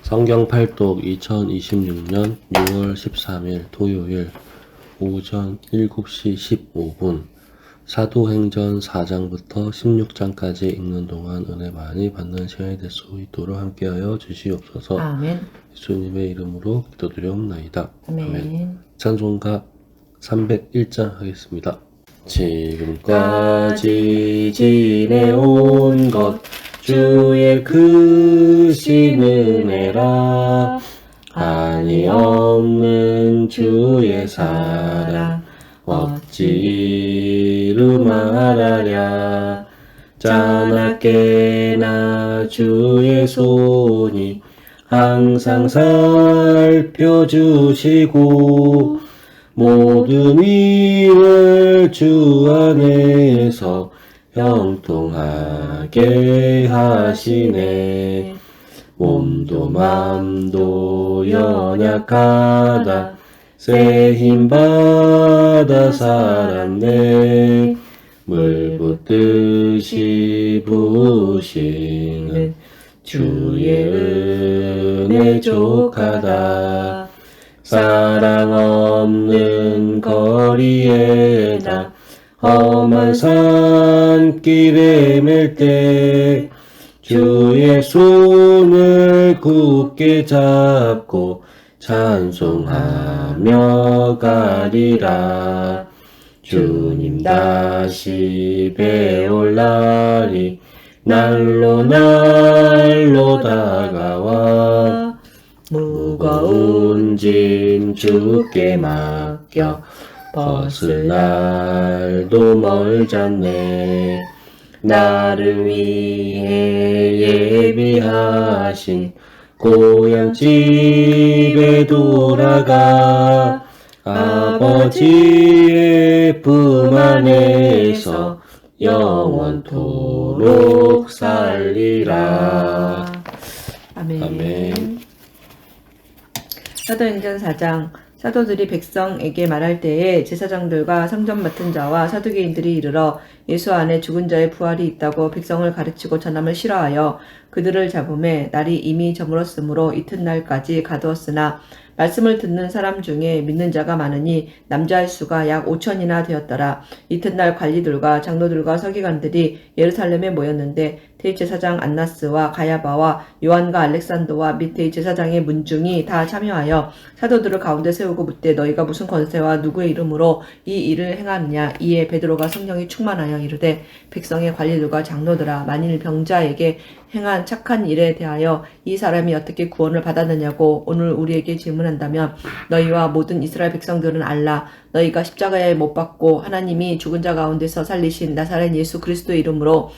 성경 팔독 2026년 6월 13일 토요일 오전 7시 15분 사도행전 4장부터 16장까지 읽는 동안 은혜 많이 받는 시간이 될 수 있도록 함께하여 주시옵소서. 아멘. 예수님의 이름으로 기도드리옵나이다. 아멘. 찬송가 301장 하겠습니다. 지금까지 지내온 것 주의 크신 은혜라 한이 없는 주의 사랑 어찌 이루 말하랴. 자나깨나 주의 손이 항상 살펴주시고 모든 일을 주 안에서 형통하게 하시네. 몸도 맘도 연약하다 새 힘받아 살았네. 물 붓듯이 부으시는 주의 은혜 족하다. 사랑 없는 거리에 나 험한 산길에 맬 때 주의 손을 굳게 잡고 찬송하며 가리라. 주님 다시 배올 날이 날로 날로 다가와 무거운 짐 주께 맡겨 벗을 날도 멀잖네. 나를 위해 예비하신 고향 집에 돌아가 아버지의 품 안에서 영원토록 살리라. 아멘. 아멘. 사도행전 4장. 사도들이 백성에게 말할 때에 제사장들과 성전 맡은 자와 사두개인들이 이르러 예수 안에 죽은 자의 부활이 있다고 백성을 가르치고 전함을 싫어하여 그들을 잡음에 날이 이미 저물었으므로 이튿날까지 가두었으나 말씀을 듣는 사람 중에 믿는 자가 많으니 남자의 수가 약 5천이나 되었더라. 이튿날 관리들과 장로들과 서기관들이 예루살렘에 모였는데 대제사장 안나스와 가야바와 요한과 알렉산더와 및 대제사장의 문중이 다 참여하여 사도들을 가운데 세우고 묻되 너희가 무슨 권세와 누구의 이름으로 이 일을 행하느냐. 이에 베드로가 성령이 충만하여 이르되 백성의 관리들과 장로들아, 만일 병자에게 행한 착한 일에 대하여 이 사람이 어떻게 구원을 받았느냐고 오늘 우리에게 질문한다면 너희와 모든 이스라엘 백성들은 알라. 너희가 십자가에 못 박고 하나님이 죽은 자 가운데서 살리신 나사렛 예수 그리스도의 이름으로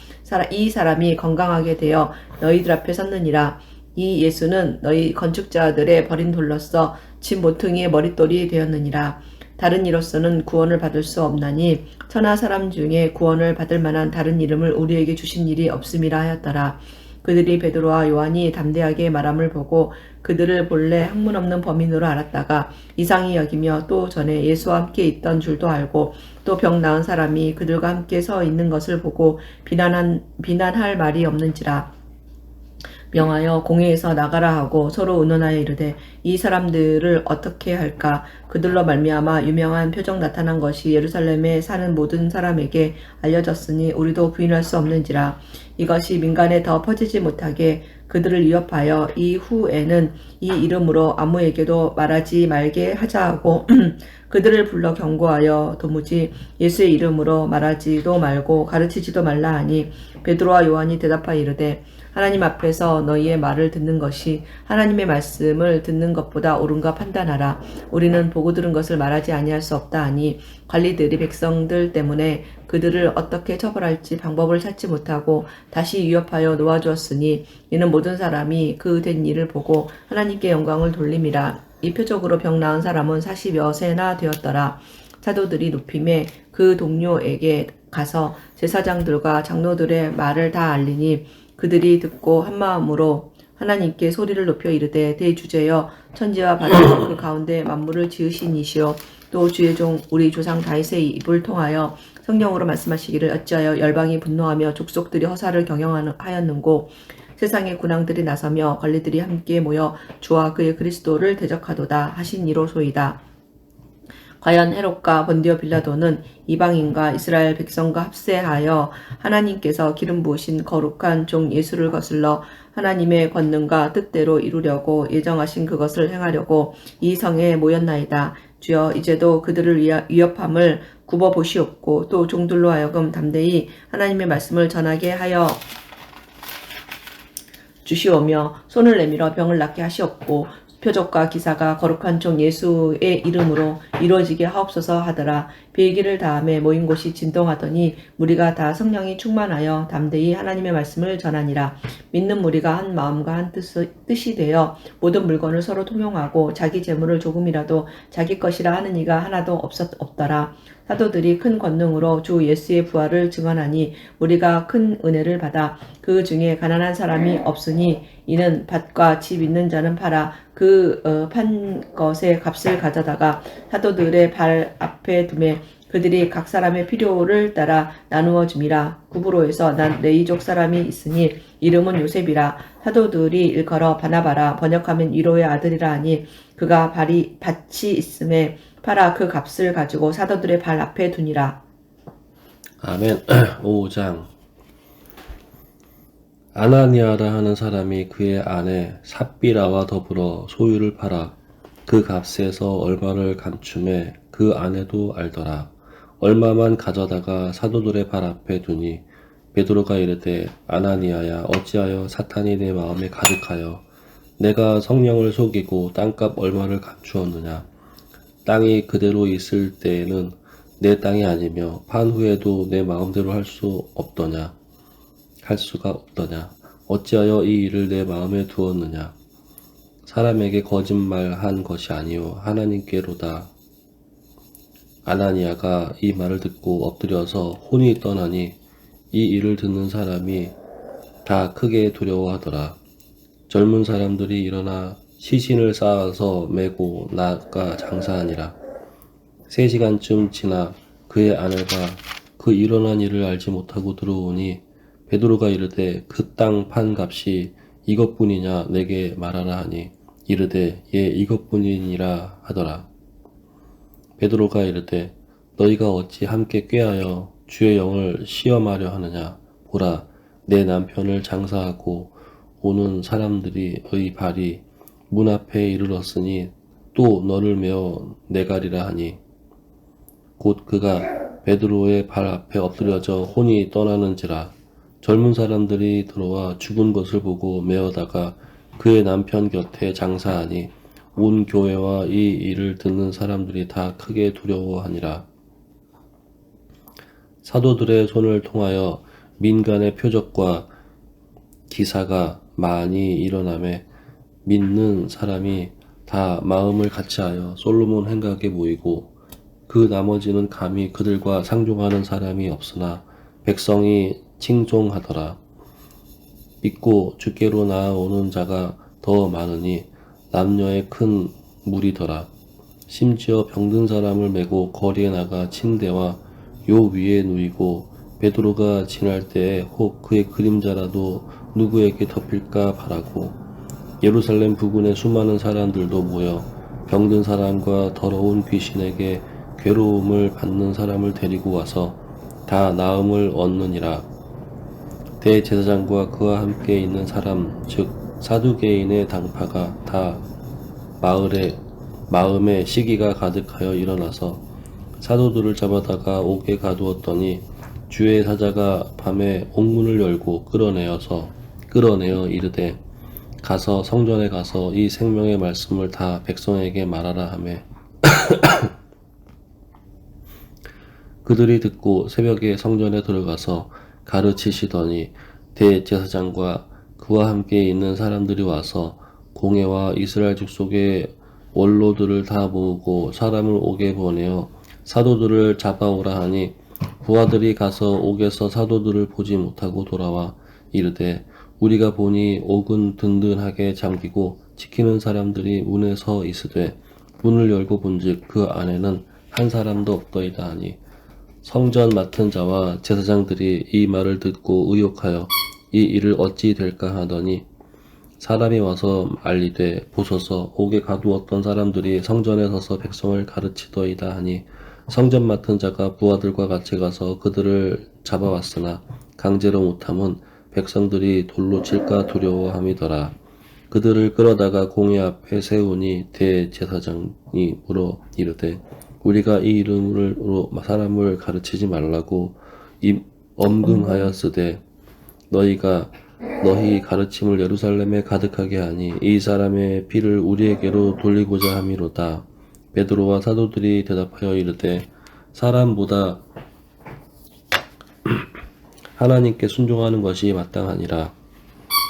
이 사람이 건강하게 되어 너희들 앞에 섰느니라. 이 예수는 너희 건축자들의 버린 돌로서 집 모퉁이의 머릿돌이 되었느니라. 다른 이로서는 구원을 받을 수 없나니 천하 사람 중에 구원을 받을 만한 다른 이름을 우리에게 주신 일이 없음이라 하였더라. 그들이 베드로와 요한이 담대하게 말함을 보고 그들을 본래 학문 없는 범인으로 알았다가 이상히 여기며 또 전에 예수와 함께 있던 줄도 알고 또 병 나은 사람이 그들과 함께 서 있는 것을 보고 비난할 말이 없는지라. 명하여 공회에서 나가라 하고 서로 의논하여 이르되 이 사람들을 어떻게 할까. 그들로 말미암아 유명한 표적 나타난 것이 예루살렘에 사는 모든 사람에게 알려졌으니 우리도 부인할 수 없는지라. 이것이 민간에 더 퍼지지 못하게 그들을 위협하여 이후에는 이 이름으로 아무에게도 말하지 말게 하자 하고 그들을 불러 경고하여 도무지 예수의 이름으로 말하지도 말고 가르치지도 말라 하니 베드로와 요한이 대답하여 이르되 하나님 앞에서 너희의 말을 듣는 것이 하나님의 말씀을 듣는 것보다 옳은가 판단하라. 우리는 보고 들은 것을 말하지 아니할 수 없다 하니 관리들이 백성들 때문에 그들을 어떻게 처벌할지 방법을 찾지 못하고 다시 위협하여 놓아주었으니 이는 모든 사람이 그 된 일을 보고 하나님께 영광을 돌림이라. 이 표적으로 병 나은 사람은 40여 세나 되었더라. 사도들이 눕힘에 그 동료에게 가서 제사장들과 장로들의 말을 다 알리니 그들이 듣고 한마음으로 하나님께 소리를 높여 이르되 대주제여 천지와 바다와 그 가운데 만물을 지으신 이시오 또 주의 종 우리 조상 다윗의 입을 통하여 성령으로 말씀하시기를 어찌하여 열방이 분노하며 족속들이 허사를 경영하였는고 세상의 군왕들이 나서며 관리들이 함께 모여 주와 그의 그리스도를 대적하도다 하신 이로소이다. 과연 헤롯과 본디오 빌라도는 이방인과 이스라엘 백성과 합세하여 하나님께서 기름 부으신 거룩한 종 예수를 거슬러 하나님의 권능과 뜻대로 이루려고 예정하신 그것을 행하려고 이 성에 모였나이다. 주여 이제도 그들을 위협함을 굽어 보시옵고 또 종들로 하여금 담대히 하나님의 말씀을 전하게 하여 주시오며 손을 내밀어 병을 낫게 하시옵고 표적과 기사가 거룩한 종 예수의 이름으로 이루어지게 하옵소서 하더라. 비행기를 다음에 모인 곳이 진동하더니 무리가 다 성령이 충만하여 담대히 하나님의 말씀을 전하니라. 믿는 무리가 한 마음과 한 뜻이 되어 모든 물건을 서로 통용하고 자기 재물을 조금이라도 자기 것이라 하는 이가 하나도 없더라. 사도들이 큰 권능으로 주 예수의 부활을 증언하니 무리가 큰 은혜를 받아 그 중에 가난한 사람이 없으니 이는 밭과 집 있는 자는 팔아 그 판 것의 값을 가져다가 사도들의 발 앞에 두매 그들이 각 사람의 필요를 따라 나누어 줌이라. 구브로에서 난 레이족 사람이 있으니 이름은 요셉이라. 사도들이 일컬어 바나바라 번역하면 위로의 아들이라 하니 그가 밭이 있음에 팔아 그 값을 가지고 사도들의 발 앞에 두니라. 아멘. 5장. 아나니아라 하는 사람이 그의 아내 삽비라와 더불어 소유를 팔아 그 값에서 얼마를 감춤해 그 아내도 알더라. 얼마만 가져다가 사도들의 발 앞에 두니 베드로가 이르되 아나니아야 어찌하여 사탄이 내 마음에 가득하여 내가 성령을 속이고 땅값 얼마를 감추었느냐. 땅이 그대로 있을 때에는 내 땅이 아니며 판 후에도 내 마음대로 할 수가 없더냐. 어찌하여 이 일을 내 마음에 두었느냐. 사람에게 거짓말한 것이 아니요 하나님께로다. 아나니아가 이 말을 듣고 엎드려서 혼이 떠나니 이 일을 듣는 사람이 다 크게 두려워하더라. 젊은 사람들이 일어나 시신을 쌓아서 메고 나가 장사하니라. 3시간쯤 지나 그의 아내가 그 일어난 일을 알지 못하고 들어오니 베드로가 이르되 그 땅 판 값이 이것뿐이냐 내게 말하라 하니 이르되 예 이것뿐이니라 하더라. 베드로가 이르되 너희가 어찌 함께 꾀하여 주의 영을 시험하려 하느냐. 보라 내 남편을 장사하고 오는 사람들의 발이 문 앞에 이르렀으니 또 너를 메어 내가리라 하니 곧 그가 베드로의 발 앞에 엎드려져 혼이 떠나는지라. 젊은 사람들이 들어와 죽은 것을 보고 메어다가 그의 남편 곁에 장사하니 온 교회와 이 일을 듣는 사람들이 다 크게 두려워하니라. 사도들의 손을 통하여 민간의 표적과 기사가 많이 일어나매 믿는 사람이 다 마음을 같이하여 솔로몬 행각에 모이고 그 나머지는 감히 그들과 상종하는 사람이 없으나 백성이 칭송하더라. 믿고 주께로 나아오는 자가 더 많으니 남녀의 큰 무리더라. 심지어 병든 사람을 메고 거리에 나가 침대와 요 위에 누이고 베드로가 지날 때에 혹 그의 그림자라도 누구에게 덮일까 바라고 예루살렘 부근의 수많은 사람들도 모여 병든 사람과 더러운 귀신에게 괴로움을 받는 사람을 데리고 와서 다 나음을 얻느니라. 대제사장과 그와 함께 있는 사람 즉 사두개인의 당파가 다 마음에 시기가 가득하여 일어나서 사도들을 잡아다가 옥에 가두었더니 주의 사자가 밤에 옥문을 열고 끌어내어 이르되 가서 성전에 가서 이 생명의 말씀을 다 백성에게 말하라 하매 그들이 듣고 새벽에 성전에 들어가서 가르치시더니 대제사장과 그와 함께 있는 사람들이 와서 공회와 이스라엘 족속의 원로들을 다 모으고 사람을 옥에 보내어 사도들을 잡아오라 하니 부하들이 가서 옥에서 사도들을 보지 못하고 돌아와 이르되 우리가 보니 옥은 든든하게 잠기고 지키는 사람들이 문에 서 있으되 문을 열고 본즉 그 안에는 한 사람도 없더이다 하니 성전 맡은 자와 제사장들이 이 말을 듣고 의혹하여 이 일을 어찌 될까 하더니 사람이 와서 알리되 보소서 옥에 가두었던 사람들이 성전에 서서 백성을 가르치더이다 하니 성전 맡은 자가 부하들과 같이 가서 그들을 잡아왔으나 강제로 못함은 백성들이 돌로 칠까 두려워함이더라. 그들을 끌어다가 공회 앞에 세우니 대제사장이 물어 이르되 우리가 이 이름으로 사람을 가르치지 말라고 엄금하였으되 너희가 너희 가르침을 예루살렘에 가득하게 하니 이 사람의 피를 우리에게로 돌리고자 함이로다. 베드로와 사도들이 대답하여 이르되 사람보다 하나님께 순종하는 것이 마땅하니라.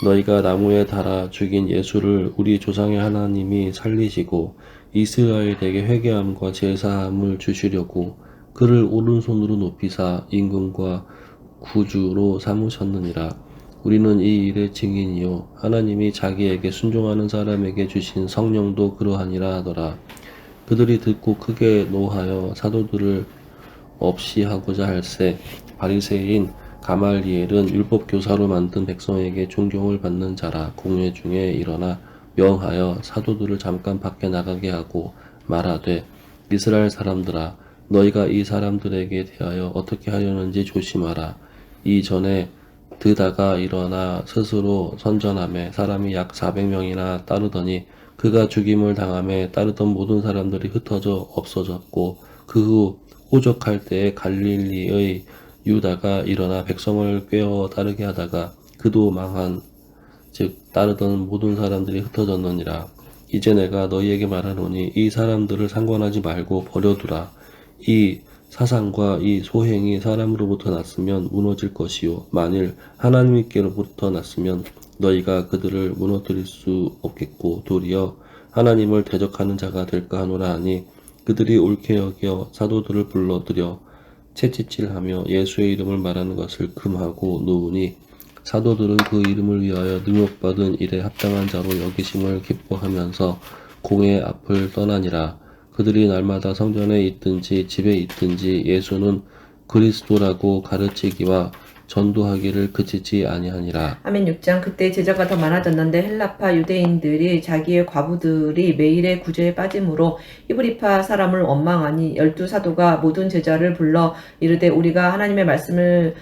너희가 나무에 달아 죽인 예수를 우리 조상의 하나님이 살리시고 이스라엘에게 회개함과 제사함을 주시려고 그를 오른손으로 높이사 임금과 구주로 삼으셨느니라. 우리는 이 일의 증인이요 하나님이 자기에게 순종하는 사람에게 주신 성령도 그러하니라 하더라. 그들이 듣고 크게 노하여 사도들을 없이 하고자 할세 바리새인 가말리엘은 율법 교사로 만든 백성에게 존경을 받는 자라. 공회 중에 일어나 명하여 사도들을 잠깐 밖에 나가게 하고 말하되 이스라엘 사람들아 너희가 이 사람들에게 대하여 어떻게 하려는지 조심하라. 이전에 드다가 일어나 스스로 선전하며 사람이 약 400명이나 따르더니 그가 죽임을 당함에 따르던 모든 사람들이 흩어져 없어졌고 그 후 호적할 때에 갈릴리의 유다가 일어나 백성을 꿰어 따르게 하다가 그도 망한 즉 따르던 모든 사람들이 흩어졌느니라. 이제 내가 너희에게 말하노니 이 사람들을 상관하지 말고 버려두라. 이 사상과 이 소행이 사람으로부터 났으면 무너질 것이요 만일 하나님께로부터 났으면 너희가 그들을 무너뜨릴 수 없겠고 도리어 하나님을 대적하는 자가 될까 하노라 하니 그들이 옳게 여겨 사도들을 불러들여 채찍질하며 예수의 이름을 말하는 것을 금하고 놓으니 사도들은 그 이름을 위하여 능욕받은 일에 합당한 자로 여기심을 기뻐하면서 공회 앞을 떠나니라. 그들이 날마다 성전에 있든지 집에 있든지 예수는 그리스도라고 가르치기와 전도하기를 그치지 아니하니라. 아멘. 6장. 그때 제자가 더 많아졌는데 헬라파 유대인들이 자기의 과부들이 매일의 구제에 빠짐으로 히브리파 사람을 원망하니 12사도가 모든 제자를 불러 이르되 우리가 하나님의 말씀을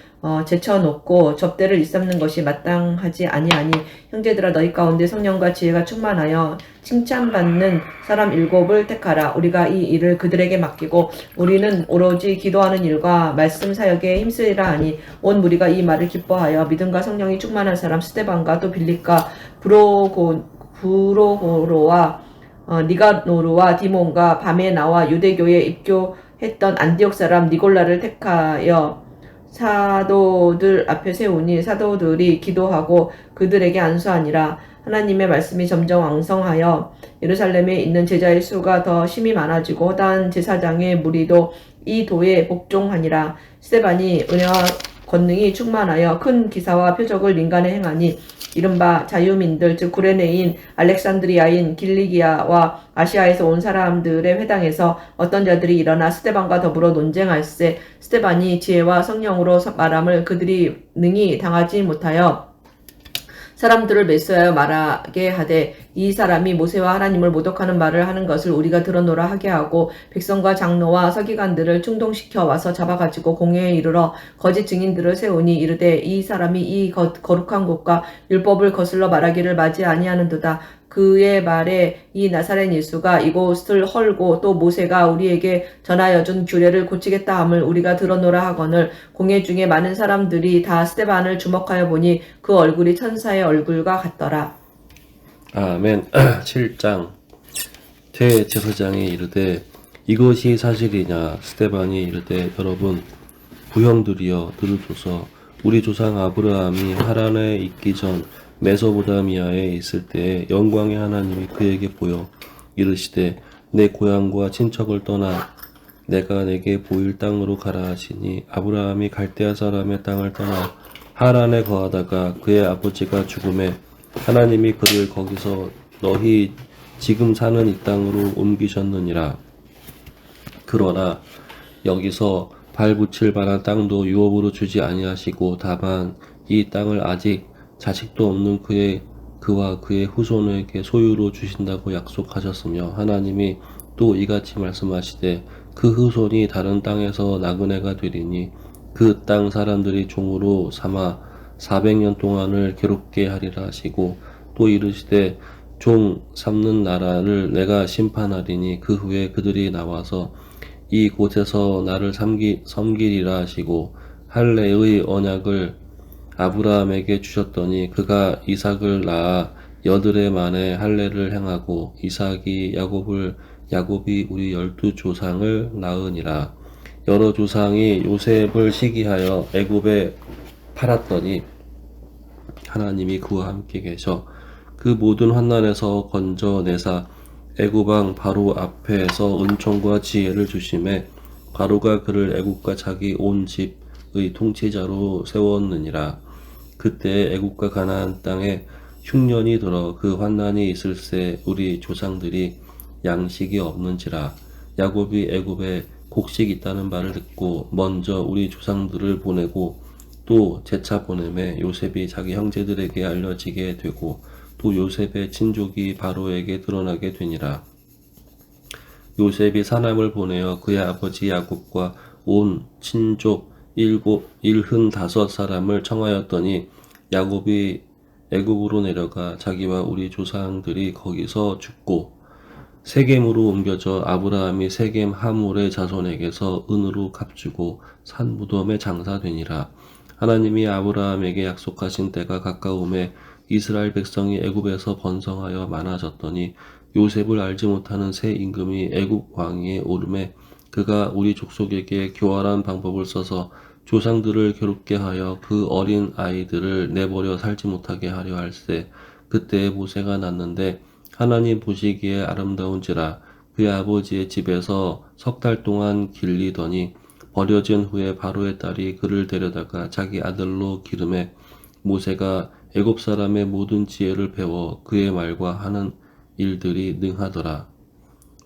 제쳐놓고 접대를 일삼는 것이 마땅하지 아니하니 형제들아 너희 가운데 성령과 지혜가 충만하여 칭찬받는 사람 7을 택하라. 우리가 이 일을 그들에게 맡기고 우리는 오로지 기도하는 일과 말씀 사역에 힘쓰리라 하니 온 무리가 이 말을 기뻐하여 믿음과 성령이 충만한 사람 스데반과 또 빌립과 브로고로와 니가노르와 디몬과 밤에 나와 유대교에 입교했던 안디옥 사람 니골라를 택하여 사도들 앞에 세우니 사도들이 기도하고 그들에게 안수하니라. 하나님의 말씀이 점점 왕성하여 예루살렘에 있는 제자의 수가 더 심히 많아지고 허다한 제사장의 무리도 이 도에 복종하니라. 스데반이 은혜와 권능이 충만하여 큰 기사와 표적을 민간에 행하니 이른바 자유민들 즉 구레네인 알렉산드리아인 길리기아와 아시아에서 온 사람들의 회당에서 어떤 자들이 일어나 스데반과 더불어 논쟁할세 스데반이 지혜와 성령으로 말함을 그들이 능히 당하지 못하여 사람들을 메시하여 말하게 하되 이 사람이 모세와 하나님을 모독하는 말을 하는 것을 우리가 들어노라 하게 하고 백성과 장로와 서기관들을 충동시켜 와서 잡아가지고 공회에 이르러 거짓 증인들을 세우니 이르되 이 사람이 이 거룩한 곳과 율법을 거슬러 말하기를 마지 아니하는도다. 그의 말에 이 나사렛 예수가 이곳을 헐고 또 모세가 우리에게 전하여 준 규례를 고치겠다 함을 우리가 들어노라 하거늘 공회 중에 많은 사람들이 다 스데반을 주목하여 보니 그 얼굴이 천사의 얼굴과 같더라. 아멘. 7장. 대제사장이 이르되 이것이 사실이냐. 스데반이 이르되 여러분 부형들이여 들으소서. 우리 조상 아브라함이 하란에 있기 전 메소보다미아에 있을 때에 영광의 하나님이 그에게 보여 이르시되 내 고향과 친척을 떠나 내가 내게 보일 땅으로 가라 하시니 아브라함이 갈대아 사람의 땅을 떠나 하란에 거하다가 그의 아버지가 죽음에 하나님이 그를 거기서 너희 지금 사는 이 땅으로 옮기셨느니라. 그러나 여기서 발 붙일 만한 땅도 유업으로 주지 아니하시고 다만 이 땅을 아직 자식도 없는 그와 그의 후손에게 소유로 주신다고 약속하셨으며 하나님이 또 이같이 말씀하시되 그 후손이 다른 땅에서 나그네가 되리니 그 땅 사람들이 종으로 삼아 400년 동안을 괴롭게 하리라 하시고 또 이르시되 종 삼는 나라를 내가 심판하리니 그 후에 그들이 나와서 이 곳에서 나를 섬기리라 하시고 할례의 언약을 아브라함에게 주셨더니 그가 이삭을 낳아 여드레 만에 할례를 행하고 이삭이 야곱이 우리 12조상을 낳으니라. 여러 조상이 요셉을 시기하여 애굽에 팔았더니 하나님이 그와 함께 계셔 그 모든 환난에서 건져내사 애굽 왕 바로 앞에서 은총과 지혜를 주심에 바로가 그를 애굽과 자기 온 집의 통치자로 세웠느니라. 그때 애굽과 가나안 땅에 흉년이 들어 그 환난이 있을새 우리 조상들이 양식이 없는지라. 야곱이 애굽에 곡식 있다는 말을 듣고 먼저 우리 조상들을 보내고 또 재차 보내매 요셉이 자기 형제들에게 알려지게 되고 또 요셉의 친족이 바로에게 드러나게 되니라. 요셉이 사람을 보내어 그의 아버지 야곱과 온 친족 75사람을 청하였더니 야곱이 애굽으로 내려가 자기와 우리 조상들이 거기서 죽고 세겜으로 옮겨져 아브라함이 세겜 하몰의 자손에게서 은으로 값주고 산 무덤에 장사되니라. 하나님이 아브라함에게 약속하신 때가 가까움에 이스라엘 백성이 애굽에서 번성하여 많아졌더니 요셉을 알지 못하는 새 임금이 애굽 왕위에 오르매 그가 우리 족속에게 교활한 방법을 써서 조상들을 괴롭게 하여 그 어린 아이들을 내버려 살지 못하게 하려 할세. 그때 모세가 났는데 하나님 보시기에 아름다운지라 그의 아버지의 집에서 3달 동안 길리더니 버려진 후에 바로의 딸이 그를 데려다가 자기 아들로 기르매 모세가 애굽 사람의 모든 지혜를 배워 그의 말과 하는 일들이 능하더라.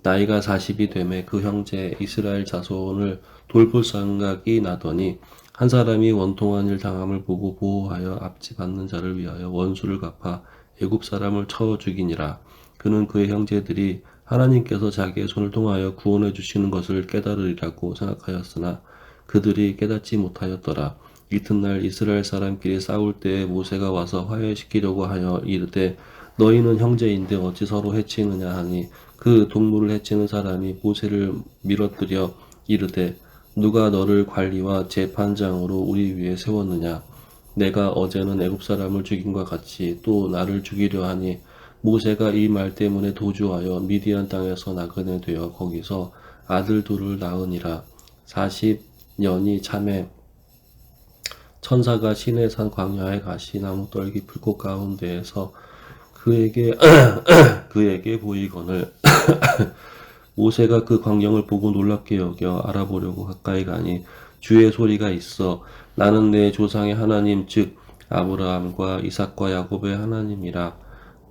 나이가 40이 되매 그 형제 이스라엘 자손을 돌볼 생각이 나더니 한 사람이 원통한 일 당함을 보고 보호하여 압지 받는 자를 위하여 원수를 갚아 애굽 사람을 쳐 죽이니라. 그는 그의 형제들이 하나님께서 자기의 손을 통하여 구원해 주시는 것을 깨달으리라고 생각하였으나 그들이 깨닫지 못하였더라. 이튿날 이스라엘 사람끼리 싸울 때에 모세가 와서 화해시키려고 하여 이르되 너희는 형제인데 어찌 서로 해치느냐 하니 그 동물을 해치는 사람이 모세를 밀어뜨려 이르되 누가 너를 관리와 재판장으로 우리 위에 세웠느냐. 내가 어제는 애굽 사람을 죽인과 같이 또 나를 죽이려 하니 모세가 이 말 때문에 도주하여 미디안 땅에서 나그네 되어 거기서 아들 둘을 낳으니라. 40년이 참에 천사가 시내산 광야의 가시나무 떨기 풀꽃 가운데에서 그에게 보이거늘 모세가 그 광경을 보고 놀랍게 여겨 알아보려고 가까이 가니 주의 소리가 있어 나는 내 조상의 하나님 즉 아브라함과 이삭과 야곱의 하나님이라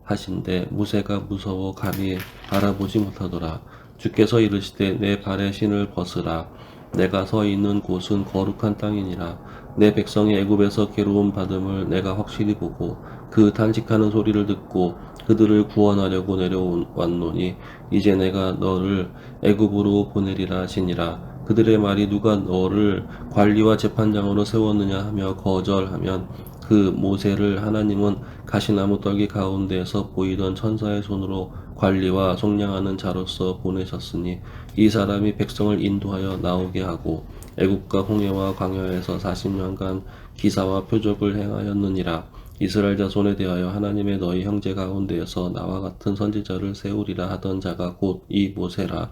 하신데 모세가 무서워 감히 알아보지 못하더라. 주께서 이르시되 내 발의 신을 벗으라. 내가 서 있는 곳은 거룩한 땅이니라. 내 백성이 애굽에서 괴로움 받음을 내가 확실히 보고 그 탄식하는 소리를 듣고 그들을 구원하려고 내려왔노니 이제 내가 너를 애굽으로 보내리라 하시니라. 그들의 말이 누가 너를 관리와 재판장으로 세웠느냐 하며 거절하면 그 모세를 하나님은 가시나무 떨기 가운데에서 보이던 천사의 손으로 관리와 속량하는 자로서 보내셨으니 이 사람이 백성을 인도하여 나오게 하고 애굽과 홍해와 광야에서 40년간 기사와 표적을 행하였느니라. 이스라엘 자손에 대하여 하나님의 너희 형제 가운데에서 나와 같은 선지자를 세우리라 하던 자가 곧 이 모세라.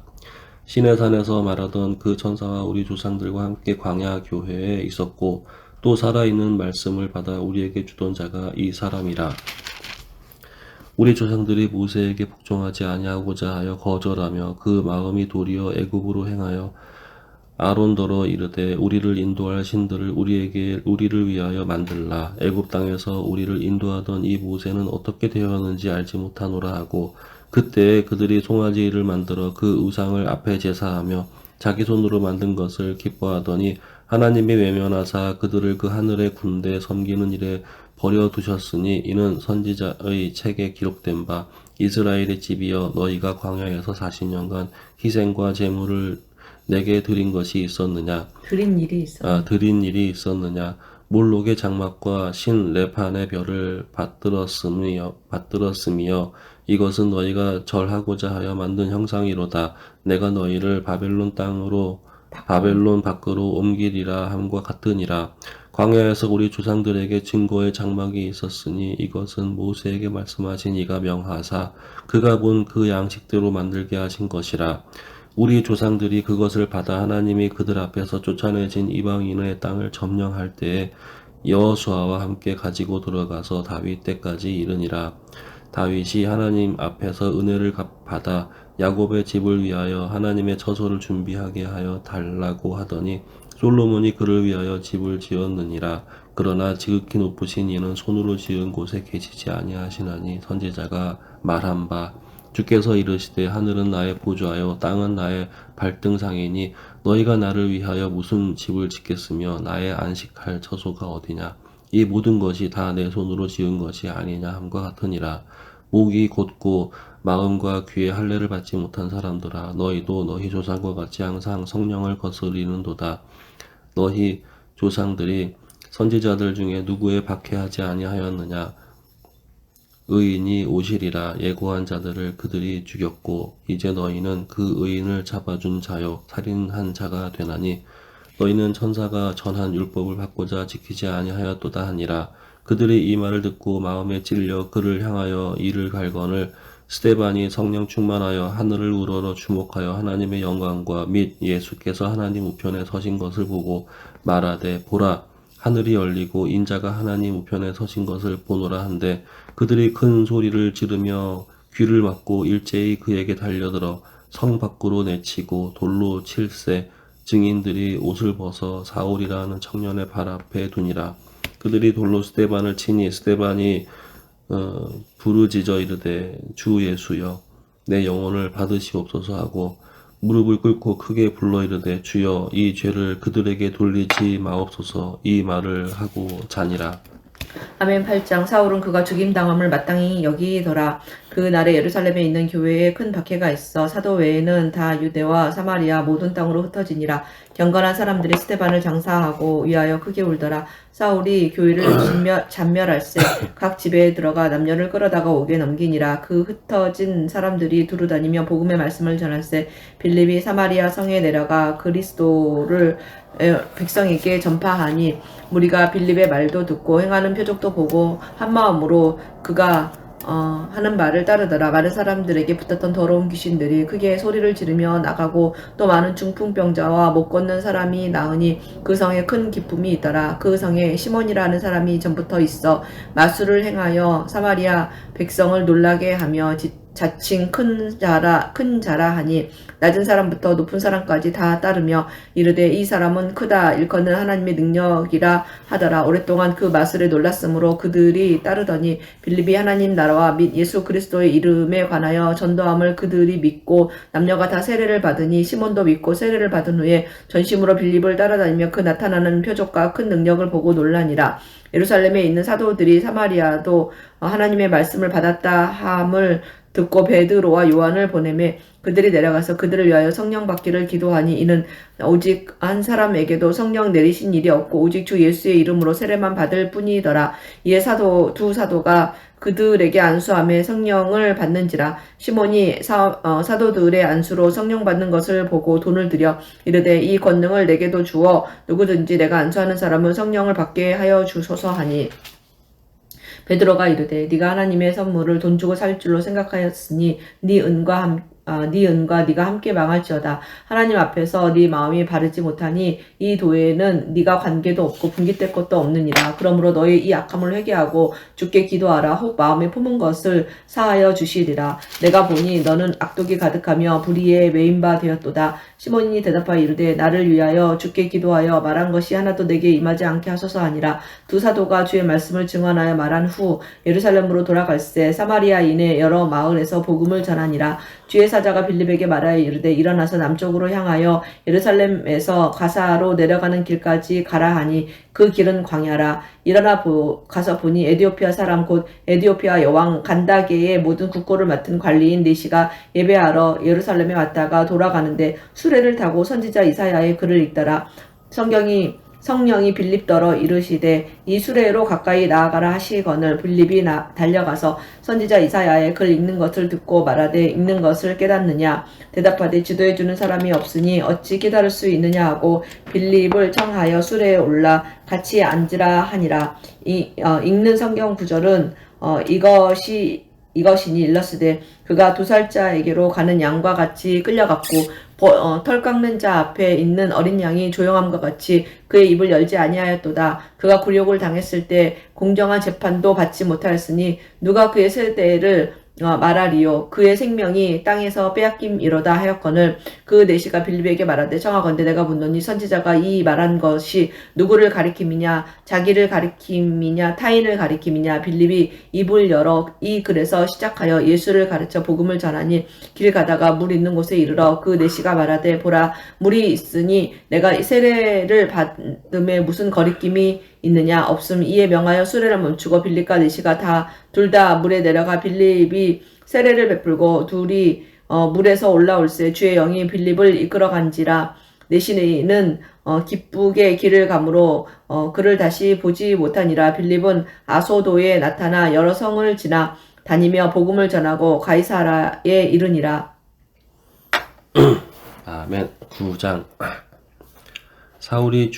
시내산에서 말하던 그 천사와 우리 조상들과 함께 광야 교회에 있었고 또 살아있는 말씀을 받아 우리에게 주던 자가 이 사람이라. 우리 조상들이 모세에게 복종하지 아니하고자 하여 거절하며 그 마음이 도리어 애굽으로 행하여 아론더러 이르되 우리를 인도할 신들을 우리를 위하여 만들라. 애굽 땅에서 우리를 인도하던 이 모세는 어떻게 되었는지 알지 못하노라 하고 그때 그들이 송아지를 만들어 그 우상을 앞에 제사하며 자기 손으로 만든 것을 기뻐하더니 하나님이 외면하사 그들을 그 하늘의 군대 섬기는 일에 버려두셨으니 이는 선지자의 책에 기록된 바 이스라엘의 집이여 너희가 광야에서 40년간 희생과 제물을 내게 드린 것이 있었느냐 드린 일이 있어. 드린 일이 있었느냐 몰록의 장막과 신 레판의 별을 받들었으며 이것은 너희가 절하고자 하여 만든 형상이로다. 내가 너희를 바벨론 밖으로 옮기리라 함과 같으니라. 광야에서 우리 조상들에게 증거의 장막이 있었으니 이것은 모세에게 말씀하신 이가 명하사 그가 본 그 양식대로 만들게 하신 것이라. 우리 조상들이 그것을 받아 하나님이 그들 앞에서 쫓아내진 이방인의 땅을 점령할 때에 여호수아와 함께 가지고 들어가서 다윗 때까지 이르니라. 다윗이 하나님 앞에서 은혜를 받아 야곱의 집을 위하여 하나님의 처소를 준비하게 하여 달라고 하더니 솔로몬이 그를 위하여 집을 지었느니라. 그러나 지극히 높으신 이는 손으로 지은 곳에 계시지 아니하시나니 선지자가 말한 바 주께서 이르시되 하늘은 나의 보좌요 땅은 나의 발등상이니 너희가 나를 위하여 무슨 집을 짓겠으며 나의 안식할 처소가 어디냐 이 모든 것이 다 내 손으로 지은 것이 아니냐 함과 같으니라. 목이 곧고 마음과 귀에 할례를 받지 못한 사람들아 너희도 너희 조상과 같이 항상 성령을 거스리는도다. 너희 조상들이 선지자들 중에 누구에 박해하지 아니하였느냐 의인이 오시리라. 예고한 자들을 그들이 죽였고 이제 너희는 그 의인을 잡아준 자요 살인한 자가 되나니 너희는 천사가 전한 율법을 받고자 지키지 아니하였도다 하니라. 그들이 이 말을 듣고 마음에 찔려 그를 향하여 이를 갈거늘 스데반이 성령 충만하여 하늘을 우러러 주목하여 하나님의 영광과 및 예수께서 하나님 우편에 서신 것을 보고 말하되 보라 하늘이 열리고 인자가 하나님 우편에 서신 것을 보노라 한데 그들이 큰 소리를 지르며 귀를 막고 일제히 그에게 달려들어 성 밖으로 내치고 돌로 칠세 증인들이 옷을 벗어 사울이라는 청년의 발 앞에 두니라. 그들이 돌로 스데반을 치니 스데반이 부르짖어 이르되 주 예수여 내 영혼을 받으시옵소서 하고 무릎을 꿇고 크게 불러 이르되 주여 이 죄를 그들에게 돌리지 마옵소서 이 말을 하고 자니라. 아멘. 8장. 사울은 그가 죽임당함을 마땅히 여기더라. 그 날에 예루살렘에 있는 교회에 큰 박해가 있어 사도 외에는 다 유대와 사마리아 모든 땅으로 흩어지니라. 경건한 사람들이 스데반을 장사하고 위하여 크게 울더라. 사울이 교회를 잔멸할세 각 집에 들어가 남녀를 끌어다가 옥에 넘기니라. 그 흩어진 사람들이 두루다니며 복음의 말씀을 전할세 빌립이 사마리아 성에 내려가 그리스도를 백성에게 전파하니 무리가 빌립의 말도 듣고 행하는 표적도 보고 한마음으로 그가 하는 말을 따르더라. 많은 사람들에게 붙었던 더러운 귀신들이 크게 소리를 지르며 나가고 또 많은 중풍병자와 못 걷는 사람이 나으니 그 성에 큰 기쁨이 있더라. 그 성에 시몬이라는 사람이 전부터 있어 마술을 행하여 사마리아 백성을 놀라게 하며 자칭 큰 자라 하니 낮은 사람부터 높은 사람까지 다 따르며 이르되 이 사람은 크다 일컫는 하나님의 능력이라 하더라. 오랫동안 그 마술에 놀랐으므로 그들이 따르더니 빌립이 하나님 나라와 및 예수 그리스도의 이름에 관하여 전도함을 그들이 믿고 남녀가 다 세례를 받으니 시몬도 믿고 세례를 받은 후에 전심으로 빌립을 따라다니며 그 나타나는 표적과 큰 능력을 보고 놀라니라. 예루살렘에 있는 사도들이 사마리아도 하나님의 말씀을 받았다 함을 듣고 베드로와 요한을 보내매 그들이 내려가서 그들을 위하여 성령 받기를 기도하니 이는 오직 한 사람에게도 성령 내리신 일이 없고 오직 주 예수의 이름으로 세례만 받을 뿐이더라. 이에 두 사도가 그들에게 안수하며 성령을 받는지라. 시몬이 사도들의 안수로 성령 받는 것을 보고 돈을 들여 이르되 이 권능을 내게도 주어 누구든지 내가 안수하는 사람은 성령을 받게 하여 주소서 하니 베드로가 이르되 네가 하나님의 선물을 돈 주고 살 줄로 생각하였으니 네 은과 네가 함께 망할지어다. 하나님 앞에서 네 마음이 바르지 못하니 이 도에는 네가 관계도 없고 분깃될 것도 없느니라. 그러므로 너희 이 악함을 회개하고 주께 기도하라. 혹 마음에 품은 것을 사하여 주시리라. 내가 보니 너는 악독이 가득하며 불의에 매인 바 되었도다. 시몬이 대답하여 이르되 나를 위하여 주께 기도하여 말한 것이 하나도 내게 임하지 않게 하소서 하니라. 두 사도가 주의 말씀을 증언하여 말한 후 예루살렘으로 돌아갈새 사마리아인의 여러 마을에서 복음을 전하니라. 주의 사자가 빌립에게 말하여 이르되 일어나서 남쪽으로 향하여 예루살렘에서 가사로 내려가는 길까지 가라 하니 그 길은 광야라. 일어나 가서 보니 에디오피아 사람 곧 에디오피아 여왕 간다게의 모든 국고를 맡은 관리인 네시가 예배하러 예루살렘에 왔다가 돌아가는데 수레를 타고 선지자 이사야의 글을 읽더라. 성령이 빌립더러 이르시되 이 수레로 가까이 나아가라 하시거늘 빌립이 달려가서 선지자 이사야의 글 읽는 것을 듣고 말하되 읽는 것을 깨닫느냐 대답하되 지도해주는 사람이 없으니 어찌 깨달을 수 있느냐 하고 빌립을 청하여 수레에 올라 같이 앉으라 하니라. 읽는 성경 구절은 이것이니 일러스되 그가 도살자에게로 가는 양과 같이 끌려갔고 털 깎는 자 앞에 있는 어린 양이 조용함과 같이 그의 입을 열지 아니하였도다. 그가 굴욕을 당했을 때 공정한 재판도 받지 못하였으니 누가 그의 세대를 말하리요. 그의 생명이 땅에서 빼앗김이로다 하였거늘 그 네시가 빌립에게 말하되 청하건대 내가 묻노니 선지자가 이 말한 것이 누구를 가리킴이냐 자기를 가리킴이냐 타인을 가리킴이냐. 빌립이 입을 열어 이 글에서 시작하여 예수를 가르쳐 복음을 전하니 길 가다가 물 있는 곳에 이르러 그 네시가 말하되 보라 물이 있으니 내가 세례를 받음에 무슨 거리낌이 있느냐 없음. 이에 명하여 수레를 멈추고 빌립과 네시가 둘 다 물에 내려가 빌립이 세례를 베풀고 둘이 물에서 올라올새 주의 영이 빌립을 이끌어간지라. 네시는 기쁘게 길을 가므로 그를 다시 보지 못하니라. 빌립은 아소도에 나타나 여러 성을 지나 다니며 복음을 전하고 가이사라에 이르니라. 아멘. 9장. 사울이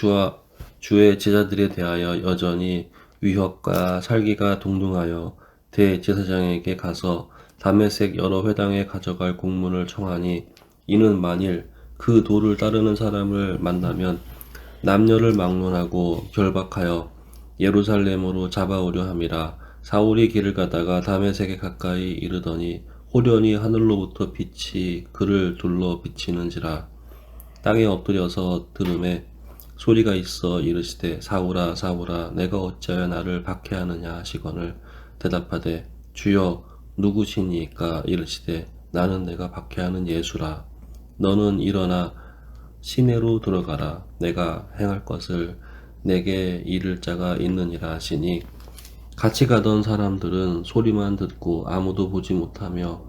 주의 제자들에 대하여 여전히 위협과 살기가 동등하여 대제사장에게 가서 다메섹 여러 회당에 가져갈 공문을 청하니 이는 만일 그 도를 따르는 사람을 만나면 남녀를 막론하고 결박하여 예루살렘으로 잡아오려 함이라. 사울이 길을 가다가 다메섹에 가까이 이르더니 호련히 하늘로부터 빛이 그를 둘러 비치는지라. 땅에 엎드려서 들음에 소리가 있어 이르시되 사울아 사울아 내가 어찌하여 나를 박해하느냐 하시거늘 대답하되 주여 누구시니까 이르시되 나는 내가 박해하는 예수라. 너는 일어나 시내로 들어가라. 내가 행할 것을 내게 이를 자가 있느니라 하시니 같이 가던 사람들은 소리만 듣고 아무도 보지 못하여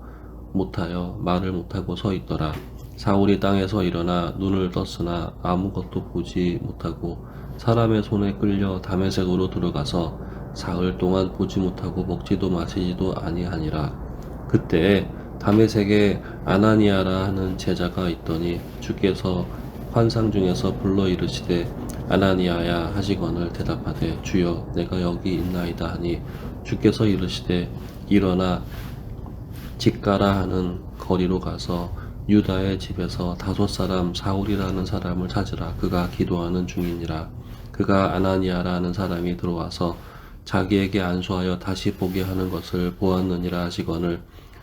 말을 못하고 서 있더라. 사울이 땅에서 일어나 눈을 떴으나 아무것도 보지 못하고 사람의 손에 끌려 다메섹으로 들어가서 사흘 동안 보지 못하고 먹지도 마시지도 아니하니라. 그때에 다메섹에 아나니아라 하는 제자가 있더니 주께서 환상 중에서 불러 이르시되 아나니아야 하시거늘 대답하되 주여 내가 여기 있나이다 하니 주께서 이르시되 일어나 직가라 하는 거리로 가서 유다의 집에서 5 사람 사울이라는 사람을 찾으라. 그가 기도하는 중이니라. 그가 아나니아라 하는 사람이 들어와서 자기에게 안수하여 다시 보게 하는 것을 보았느니라 하시거늘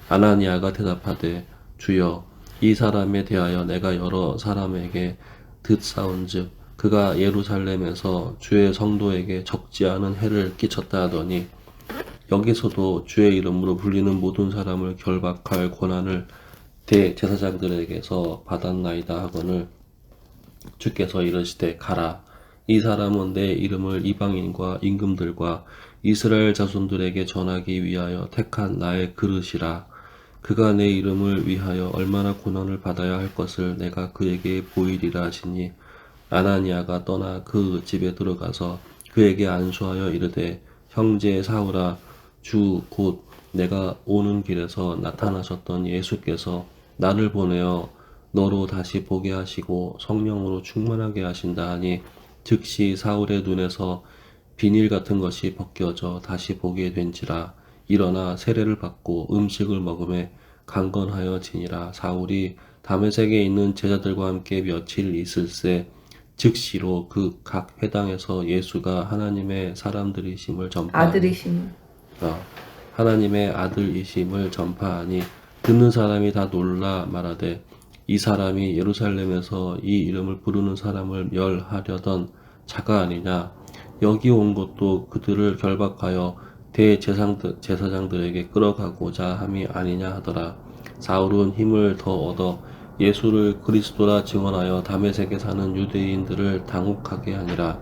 아나니아가 대답하되 주여 이 사람에 대하여 내가 여러 사람에게 듣사온즉 그가 예루살렘에서 주의 성도에게 적지 않은 해를 끼쳤다 하더니 여기서도 주의 이름으로 불리는 모든 사람을 결박할 권한을 대제사장들에게서 받았나이다 하거늘 주께서 이르시되 가라. 이 사람은 내 이름을 이방인과 임금들과 이스라엘 자손들에게 전하기 위하여 택한 나의 그릇이라. 그가 내 이름을 위하여 얼마나 고난을 받아야 할 것을 내가 그에게 보이리라 하시니 아나니아가 떠나 그 집에 들어가서 그에게 안수하여 이르되 형제 사울아 주 곧 내가 오는 길에서 나타나셨던 예수께서 나를 보내어 너로 다시 보게 하시고 성령으로 충만하게 하신다 하니 즉시 사울의 눈에서 비닐 같은 것이 벗겨져 다시 보게 된지라. 일어나 세례를 받고 음식을 먹음에 강건하여 지니라. 사울이 다메섹에 있는 제자들과 함께 며칠 있을새 즉시로 그 각 회당에서 예수가 하나님의 사람들이심을 하나님의 아들이심을 전파하니 듣는 사람이 다 놀라 말하되 이 사람이 예루살렘에서 이 이름을 부르는 사람을 멸하려던 자가 아니냐. 여기 온 것도 그들을 결박하여 대제사장들에게 끌어가고자 함이 아니냐 하더라. 사울은 힘을 더 얻어 예수를 그리스도라 증언하여 다메섹에 사는 유대인들을 당혹하게 하니라.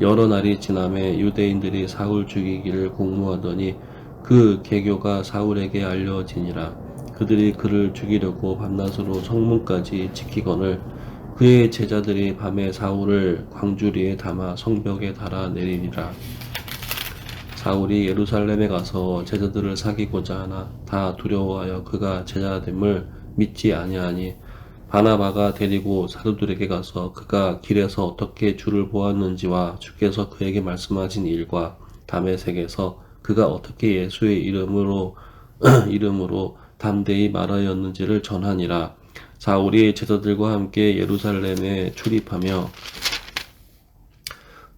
여러 날이 지남에 유대인들이 사울 죽이기를 공모하더니 그 계교가 사울에게 알려지니라. 그들이 그를 죽이려고 밤낮으로 성문까지 지키거늘 그의 제자들이 밤에 사울을 광주리에 담아 성벽에 달아 내리니라. 사울이 예루살렘에 가서 제자들을 사귀고자 하나 다 두려워하여 그가 제자됨을 믿지 아니하니 바나바가 데리고 사도들에게 가서 그가 길에서 어떻게 주를 보았는지와 주께서 그에게 말씀하신 일과 다메섹에서 그가 어떻게 예수의 이름으로 담대히 말하였는지를 전하니라. 사울이 제자들과 함께 예루살렘에 출입하며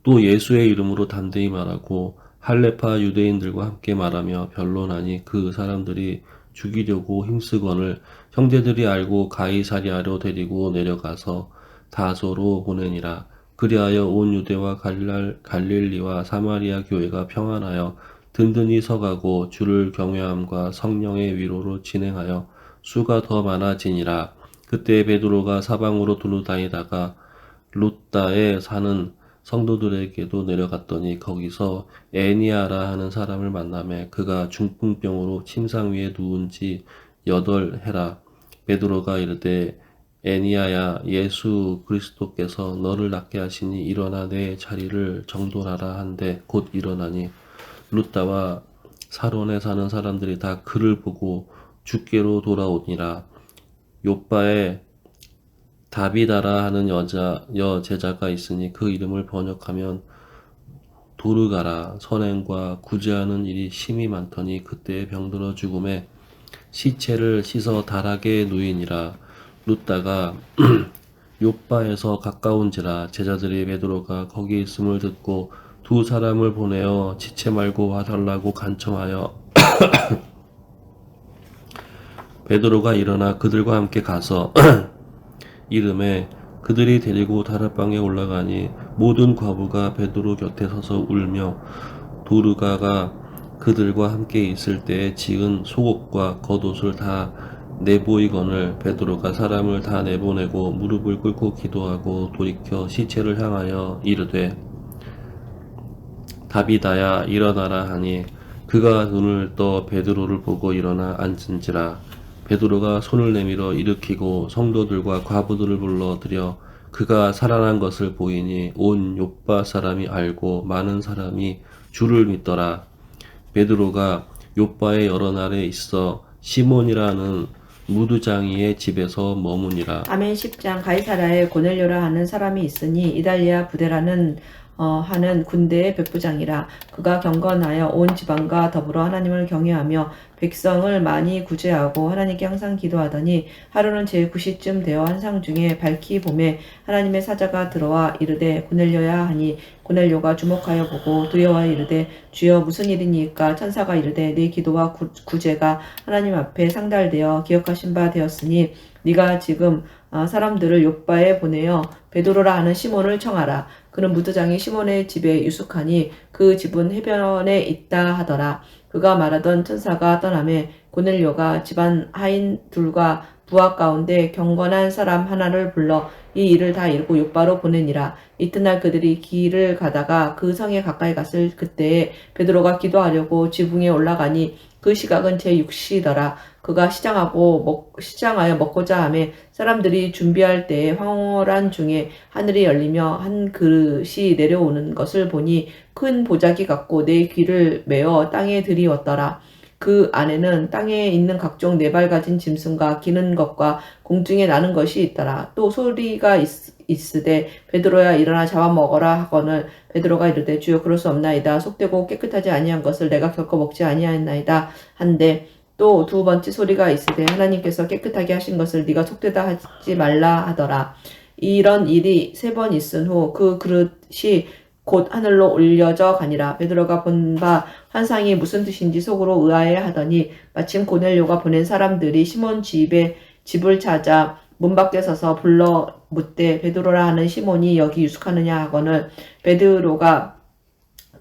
또 예수의 이름으로 담대히 말하고 할레파 유대인들과 함께 말하며 변론하니 그 사람들이 죽이려고 힘쓰거늘 형제들이 알고 가이사랴로 데리고 내려가서 다소로 보내니라. 그리하여 온 유대와 갈릴리와 사마리아 교회가 평안하여 든든히 서가고 주를 경외함과 성령의 위로로 진행하여 수가 더 많아지니라. 그때 베드로가 사방으로 두루 다니다가 룻다에 사는 성도들에게도 내려갔더니 거기서 애니아라 하는 사람을 만나매 그가 중풍병으로 침상 위에 누운 지 8해라. 베드로가 이르되 애니아야 예수 그리스도께서 너를 낫게 하시니 일어나 내 자리를 정돈하라 한데 곧 일어나니 룻다와 사론에 사는 사람들이 다 그를 보고 주께로 돌아오니라. 요빠에 다비다라 하는 여제자가 있으니 그 이름을 번역하면 도르가라. 선행과 구제하는 일이 심히 많더니 그때에 병들어 죽음에 시체를 씻어 다락에 누이니라. 룻다가 요빠에서 가까운지라 제자들이 베드로가 거기 있음을 듣고 두 사람을 보내어 지체 말고 와달라고 간청하여 베드로가 일어나 그들과 함께 가서 이름에 그들이 데리고 다락방에 올라가니 모든 과부가 베드로 곁에 서서 울며 도르가가 그들과 함께 있을 때에 지은 속옷과 겉옷을 다 내보이거늘 베드로가 사람을 다 내보내고 무릎을 꿇고 기도하고 돌이켜 시체를 향하여 이르되 다비다야 일어나라 하니 그가 눈을 떠 베드로를 보고 일어나 앉은지라. 베드로가 손을 내밀어 일으키고 성도들과 과부들을 불러들여 그가 살아난 것을 보이니 온 욥바 사람이 알고 많은 사람이 주를 믿더라. 베드로가 욥바에 여러 날에 있어 시몬이라는 무두장이의 집에서 머무니라. 아멘. 10장. 가이사라에 고넬료라 하는 사람이 있으니 이달리아 부대라는 하는 군대의 백부장이라. 그가 경건하여 온 지방과 더불어 하나님을 경외하며 백성을 많이 구제하고 하나님께 항상 기도하더니 하루는 제9시쯤 되어 한상 중에 밝히 봄에 하나님의 사자가 들어와 이르되 고넬료야 하니 고넬료가 주목하여 보고 두려워하여 이르되 주여 무슨 일이니까. 천사가 이르되 네 기도와 구제가 하나님 앞에 상달되어 기억하신 바 되었으니 네가 지금 사람들을 욥바에 보내어 베드로라 하는 시몬을 청하라. 그는 무두장이 시몬의 집에 유숙하니 그 집은 해변에 있다 하더라. 그가 말하던 천사가 떠나매 고넬료가 집안 하인 둘과 부하 가운데 경건한 사람 하나를 불러 이 일을 다 이루고 욥바로 보내니라. 이튿날 그들이 길을 가다가 그 성에 가까이 갔을 그때에 베드로가 기도하려고 지붕에 올라가니 그 시각은 제6시더라. 그가 시장하여 먹고자 하매 사람들이 준비할 때에 황홀한 중에 하늘이 열리며 한 그릇이 내려오는 것을 보니 큰 보자기 같고 네 귀를 메어 땅에 들이웠더라. 그 안에는 땅에 있는 각종 네 발 가진 짐승과 기는 것과 공중에 나는 것이 있더라. 또 소리가 있으되 베드로야 일어나 잡아먹어라 하거늘 베드로가 이르되 주여 그럴 수 없나이다. 속되고 깨끗하지 아니한 것을 내가 결코 먹지 아니하였나이다 한데 또 두 번째 소리가 있으되 하나님께서 깨끗하게 하신 것을 네가 속되다 하지 말라 하더라. 이런 일이 3번 있은 후 그 그릇이 곧 하늘로 올려져 가니라. 베드로가 본 바 환상이 무슨 뜻인지 속으로 의아해 하더니 마침 고넬료가 보낸 사람들이 시몬 집을 찾아 문 밖에 서서 불러 묻되 베드로라 하는 시몬이 여기 유숙하느냐 하거늘 베드로가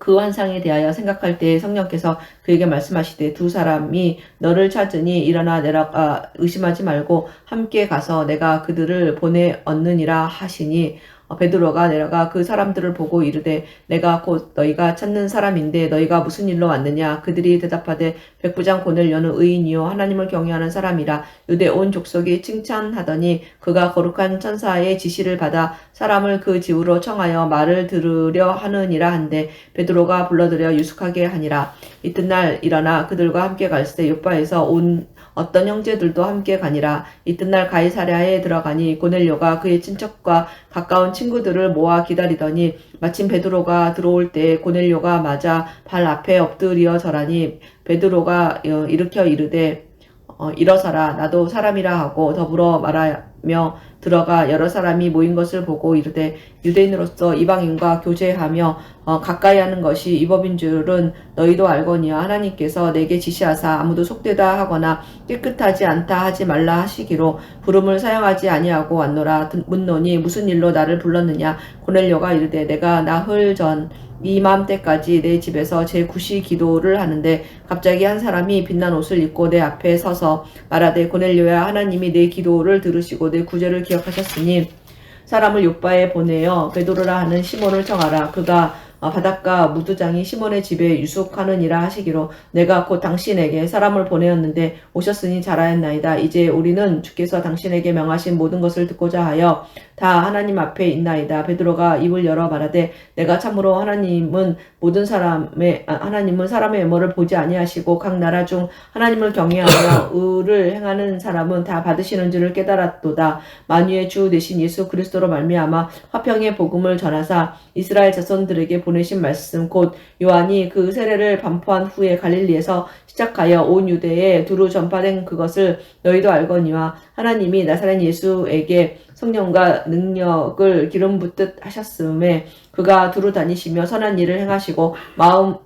그 환상에 대하여 생각할 때 성령께서 그에게 말씀하시되 두 사람이 너를 찾으니 일어나 내려가 의심하지 말고 함께 가서 내가 그들을 보내 얻느니라 하시니 베드로가 내려가 그 사람들을 보고 이르되 내가 곧 너희가 찾는 사람인데 너희가 무슨 일로 왔느냐. 그들이 대답하되 백부장 고넬료는 의인이요 하나님을 경외하는 사람이라. 유대 온 족속이 칭찬하더니 그가 거룩한 천사의 지시를 받아 사람을 그 집으로 청하여 말을 들으려 하느니라 한데 베드로가 불러들여 유숙하게 하니라. 이튿날 일어나 그들과 함께 갈새 요빠에서 온 어떤 형제들도 함께 가니라. 이튿날 가이사랴에 들어가니 고넬료가 그의 친척과 가까운 친구들을 모아 기다리더니 마침 베드로가 들어올 때 고넬료가 맞아 발 앞에 엎드려 절하니 베드로가 일으켜 이르되 일어서라 나도 사람이라 하고 더불어 말하며 들어가 여러 사람이 모인 것을 보고 이르되 유대인으로서 이방인과 교제하며 가까이 하는 것이 이 법인 줄은 너희도 알거니와 하나님께서 내게 지시하사 아무도 속되다 하거나 깨끗하지 않다 하지 말라 하시기로 부름을 사용하지 아니하고 왔노라. 묻노니 무슨 일로 나를 불렀느냐. 고넬료가 이르되 내가 나흘 전 이맘때까지 내 집에서 제9시 기도를 하는데 갑자기 한 사람이 빛난 옷을 입고 내 앞에 서서 말하되 고넬료야 하나님이 내 기도를 들으시고 내 구제를 기억하셨으니 사람을 요빠에 보내어 베드로라 하는 시몬을 청하라. 그가 바닷가 무두장이 시몬의 집에 유숙하느니라 하시기로 내가 곧 당신에게 사람을 보내었는데 오셨으니 잘하였나이다. 이제 우리는 주께서 당신에게 명하신 모든 것을 듣고자 하여 다 하나님 앞에 있나이다. 베드로가 입을 열어 말하되 내가 참으로 하나님은 사람의 외모를 보지 아니하시고 각 나라 중 하나님을 경외하며 의를 행하는 사람은 다 받으시는 줄을 깨달았도다. 만유의 주 되신 예수 그리스도로 말미암아 화평의 복음을 전하사 이스라엘 자손들에게 보내신 말씀 곧 요한이 그 세례를 반포한 후에 갈릴리에서 시작하여 온 유대에 두루 전파된 그것을 너희도 알거니와 하나님이 나사렛 예수에게 성령과 능력을 기름 붓듯 하셨음에 그가 두루 다니시며 선한 일을 행하시고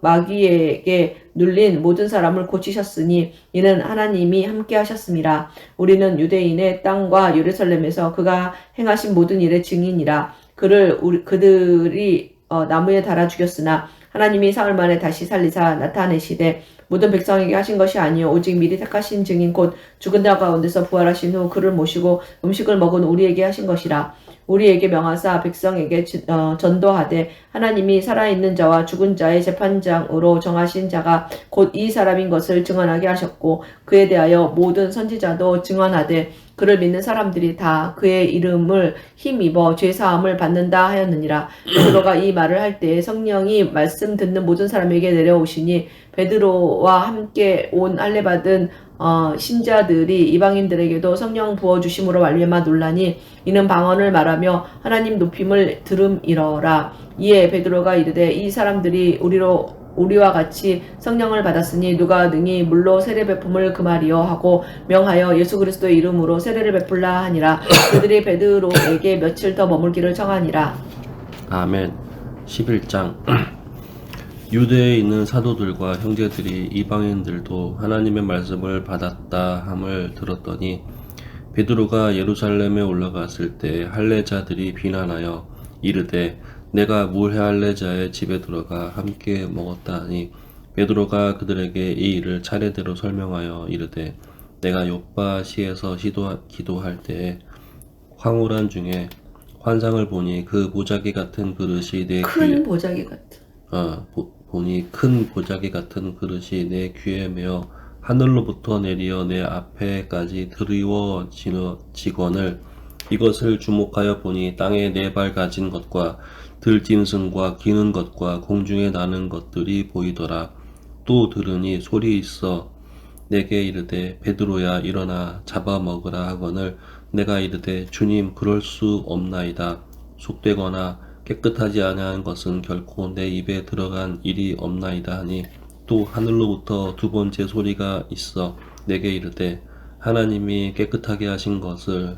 마귀에게 눌린 모든 사람을 고치셨으니 이는 하나님이 함께 하셨음이라. 우리는 유대인의 땅과 예루살렘에서 그가 행하신 모든 일의 증인이라. 그들이 나무에 달아 죽였으나 하나님이 사흘 만에 다시 살리사 나타내시되 모든 백성에게 하신 것이 아니요 오직 미리 택하신 증인 곧 죽은 자 가운데서 부활하신 후 그를 모시고 음식을 먹은 우리에게 하신 것이라. 우리에게 명하사 백성에게 전도하되 하나님이 살아있는 자와 죽은 자의 재판장으로 정하신 자가 곧 이 사람인 것을 증언하게 하셨고 그에 대하여 모든 선지자도 증언하되 그를 믿는 사람들이 다 그의 이름을 힘입어 죄사함을 받는다 하였느니라. 베드로가 이 말을 할 때에 성령이 말씀 듣는 모든 사람에게 내려오시니 베드로와 함께 온 할례 받은 신자들이 이방인들에게도 성령 부어주심으로 말미암아 놀라니 이는 방언을 말하며 하나님 높임을 들음이러라. 이에 베드로가 이르되 이 사람들이 우리와 같이 성령을 받았으니 누가 능히 물로 세례 베품을 금하리요 하고 명하여 예수 그리스도의 이름으로 세례를 베풀라 하니라. 그들이 베드로에게 며칠 더 머물기를 청하니라. 아멘. 11장 유대에 있는 사도들과 형제들이 이방인들도 하나님의 말씀을 받았다 함을 들었더니 베드로가 예루살렘에 올라갔을 때 할례자들이 비난하여 이르되 내가 무해 할례자의 집에 들어가 함께 먹었다 하니 베드로가 그들에게 이 일을 차례대로 설명하여 이르되 내가 요빠시에서 기도할 때에 황홀한 중에 환상을 보니 그 보자기 같은 그릇이 내 큰 보자기 같은 보니 큰 보자기 같은 그릇이 내 귀에 메어 하늘로부터 내리어 내 앞에까지 드리워지거늘 이것을 주목하여 보니 땅에 4발 가진 것과 들짐승과 기는 것과 공중에 나는 것들이 보이더라. 또 들으니 소리 있어 내게 이르되 베드로야 일어나 잡아먹으라 하거늘 내가 이르되 주님 그럴 수 없나이다. 속되거나 깨끗하지 아니한 것은 결코 내 입에 들어간 일이 없나이다 하니 또 하늘로부터 두 번째 소리가 있어 내게 이르되 하나님이 깨끗하게 하신 것을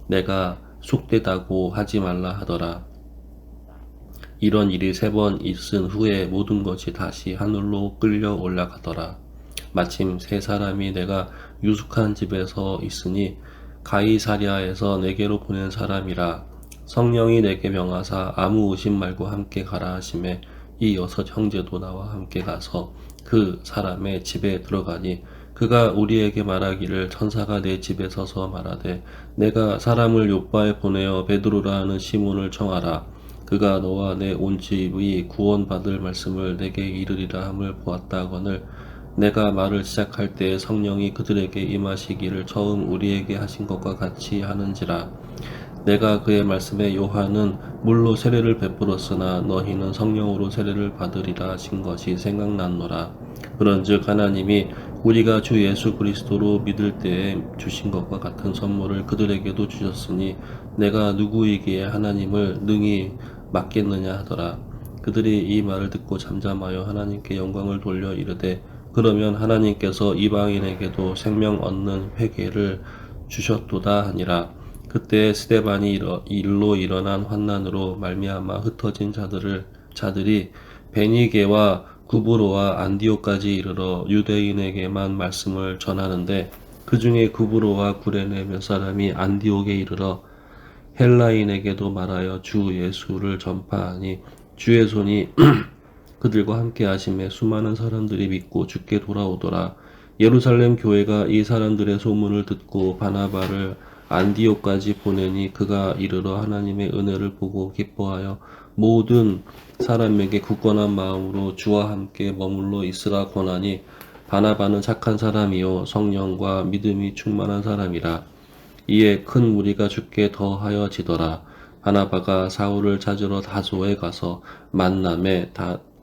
내가 속되다고 하지 말라 하더라. 이런 일이 3번 있은 후에 모든 것이 다시 하늘로 끌려 올라가더라. 마침 3사람이 내가 유숙한 집에서 있으니 가이사랴에서 내게로 보낸 사람이라. 성령이 내게 명하사 아무 의심 말고 함께 가라 하시매 이 6 형제도 나와 함께 가서 그 사람의 집에 들어가니 그가 우리에게 말하기를 천사가 내 집에 서서 말하되 내가 사람을 요바에 보내어 베드로라 하는 시몬을 청하라. 그가 너와 내 온 집이 구원받을 말씀을 내게 이르리라 함을 보았다 하거늘 내가 말을 시작할 때에 성령이 그들에게 임하시기를 처음 우리에게 하신 것과 같이 하는지라. 내가 그의 말씀에 요한은 물로 세례를 베풀었으나 너희는 성령으로 세례를 받으리라 하신 것이 생각났노라. 그런즉 하나님이 우리가 주 예수 그리스도로 믿을 때에 주신 것과 같은 선물을 그들에게도 주셨으니 내가 누구이기에 하나님을 능히 맡겠느냐 하더라. 그들이 이 말을 듣고 잠잠하여 하나님께 영광을 돌려 이르되 그러면 하나님께서 이방인에게도 생명 얻는 회개를 주셨도다 하니라. 그때 스데반이 일로 일어난 환난으로 말미암아 흩어진 자들이 베니게와 구브로와 안디오까지 이르러 유대인에게만 말씀을 전하는데 그 중에 구브로와 구레네 몇 사람이 안디옥에 이르러 헬라인에게도 말하여 주 예수를 전파하니 주의 손이 그들과 함께 하심에 수많은 사람들이 믿고 주께 돌아오더라. 예루살렘 교회가 이 사람들의 소문을 듣고 바나바를 안디옥까지 보내니 그가 이르러 하나님의 은혜를 보고 기뻐하여 모든 사람에게 굳건한 마음으로 주와 함께 머물러 있으라 권하니 바나바는 착한 사람이요 성령과 믿음이 충만한 사람이라. 이에 큰 무리가 주께 더하여지더라. 바나바가 사울을 찾으러 다소에 가서 만남에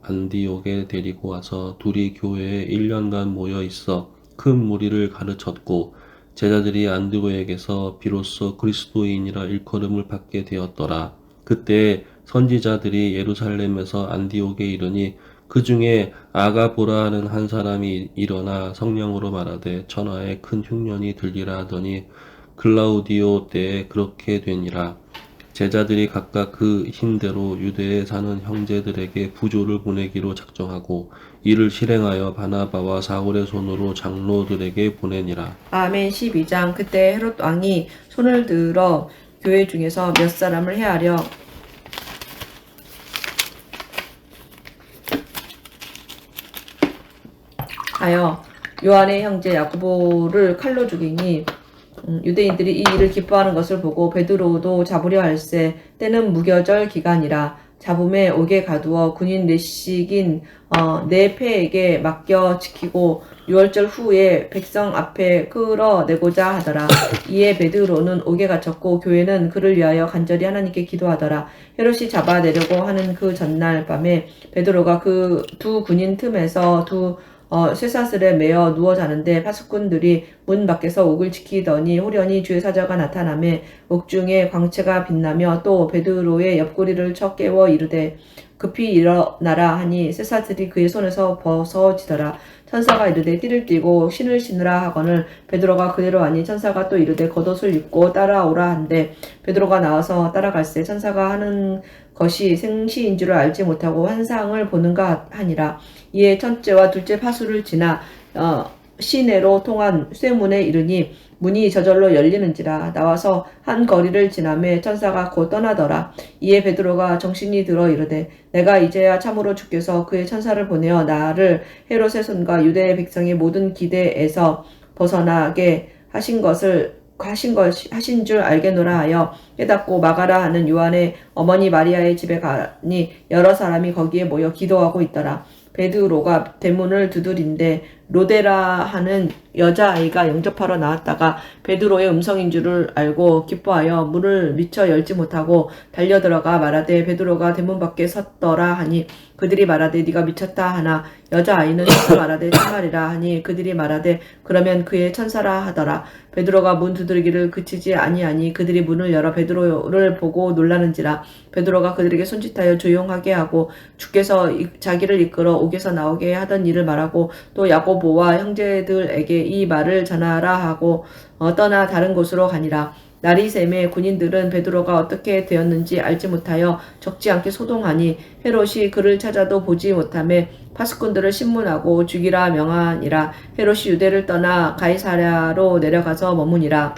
안디옥에 데리고 와서 둘이 교회에 1년간 모여 있어 큰 무리를 가르쳤고 제자들이 안디옥에게서 비로소 그리스도인이라 일컬음을 받게 되었더라. 그때 선지자들이 예루살렘에서 안디옥에 이르니 그 중에 아가보라 하는 한 사람이 일어나 성령으로 말하되 천하에 큰 흉년이 들리라 하더니 글라우디오 때에 그렇게 되니라. 제자들이 각각 그 힘대로 유대에 사는 형제들에게 부조를 보내기로 작정하고 이를 실행하여 바나바와 사울의 손으로 장로들에게 보내니라. 아멘. 12장. 그때 헤롯 왕이 손을 들어 교회 중에서 몇 사람을 해하려 하여 요한의 형제 야고보를 칼로 죽이니 유대인들이 이 일을 기뻐하는 것을 보고 베드로도 잡으려 할세. 때는 무교절 기간이라. 잡음에 옥에 가두어 군인 내식인 네 패에게 맡겨 지키고 6월절 후에 백성 앞에 끌어내고자 하더라. 이에 베드로는 옥에 갇혔고 교회는 그를 위하여 간절히 하나님께 기도하더라. 헤롯이 잡아내려고 하는 그 전날 밤에 베드로가 그 두 군인 틈에서 쇠사슬에 매어 누워 자는데 파수꾼들이 문 밖에서 옥을 지키더니 호련히 주의 사자가 나타나매 옥중에 광채가 빛나며 또 베드로의 옆구리를 쳐 깨워 이르되 급히 일어나라 하니 쇠사슬이 그의 손에서 벗어지더라. 천사가 이르되 띠를 띠고 신을 신으라 하거늘 베드로가 그대로 하니 천사가 또 이르되 겉옷을 입고 따라오라 한데 베드로가 나와서 따라갈새 천사가 하는 것이 생시인 줄을 알지 못하고 환상을 보는가 하니라. 이에 첫째와 둘째 파수를 지나 시내로 통한 쇠문에 이르니 문이 저절로 열리는지라. 나와서 한 거리를 지나매 천사가 곧 떠나더라. 이에 베드로가 정신이 들어 이르되 내가 이제야 참으로 주께서 그의 천사를 보내어 나를 헤롯의 손과 유대 백성의 모든 기대에서 벗어나게 하신 줄 알겠노라 하여 깨닫고 마가라 하는 요한의 어머니 마리아의 집에 가니 여러 사람이 거기에 모여 기도하고 있더라. 베드로가 대문을 두드린데 로데라 하는 여자아이가 영접하러 나왔다가 베드로의 음성인 줄을 알고 기뻐하여 문을 미처 열지 못하고 달려들어가 말하되 베드로가 대문 밖에 섰더라 하니 그들이 말하되 네가 미쳤다 하나 여자아이는 스스로 말하되 참말이라 하니 그들이 말하되 그러면 그의 천사라 하더라. 베드로가 문 두드리기를 그치지 아니하니 그들이 문을 열어 베드로를 보고 놀라는지라. 베드로가 그들에게 손짓하여 조용하게 하고 주께서 자기를 이끌어 옥에서 나오게 하던 일을 말하고 또 야고보와 형제들에게 이 말을 전하라 하고 떠나 다른 곳으로 가니라. 날이 새매 군인들은 베드로가 어떻게 되었는지 알지 못하여 적지 않게 소동하니 헤롯이 그를 찾아도 보지 못하매 파수꾼들을 신문하고 죽이라 명하니라. 헤롯이 유대를 떠나 가이사랴로 내려가서 머무니라.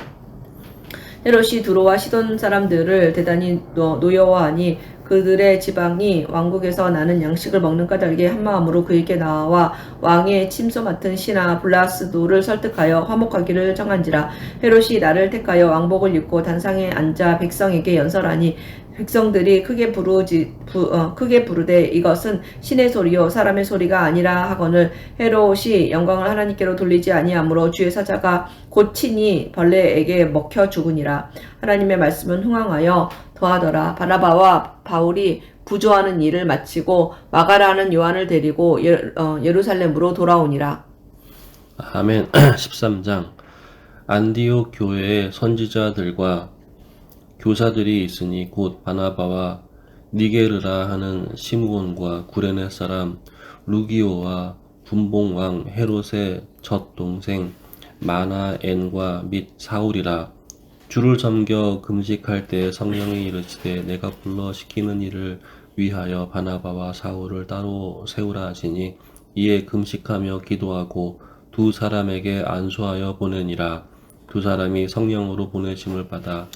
헤롯이 두로와 시돈 사람들을 대단히 노여워하니 그들의 지방이 왕국에서 나는 양식을 먹는 까닭에 한마음으로 그에게 나와 왕의 침소 맡은 시나 블라스도를 설득하여 화목하기를 청한지라. 헤롯이 나를 택하여 왕복을 입고 단상에 앉아 백성에게 연설하니 백성들이 크게 부르되 이것은 신의 소리요 사람의 소리가 아니라 하거늘 헤롯이 영광을 하나님께로 돌리지 아니하므로 주의 사자가 곧 친히 벌레에게 먹혀 죽으니라. 하나님의 말씀은 흥황하여 더하더라. 바나바와 바울이 부조하는 일을 마치고 마가라는 요한을 데리고 예루살렘으로 돌아오니라. 아멘. 13장. 안디옥 교회에 선지자들과 교사들이 있으니 곧 바나바와 니게르라 하는 시므온과 구레네 사람 루기오와 분봉왕 헤롯의 젖동생 마나엔과 및 사울이라. 주를 섬겨 금식할 때 성령이 이르시되 내가 불러 시키는 일을 위하여 바나바와 사울을 따로 세우라 하시니 이에 금식하며 기도하고 두 사람에게 안수하여 보내니라. 두 사람이 성령으로 보내심을 받아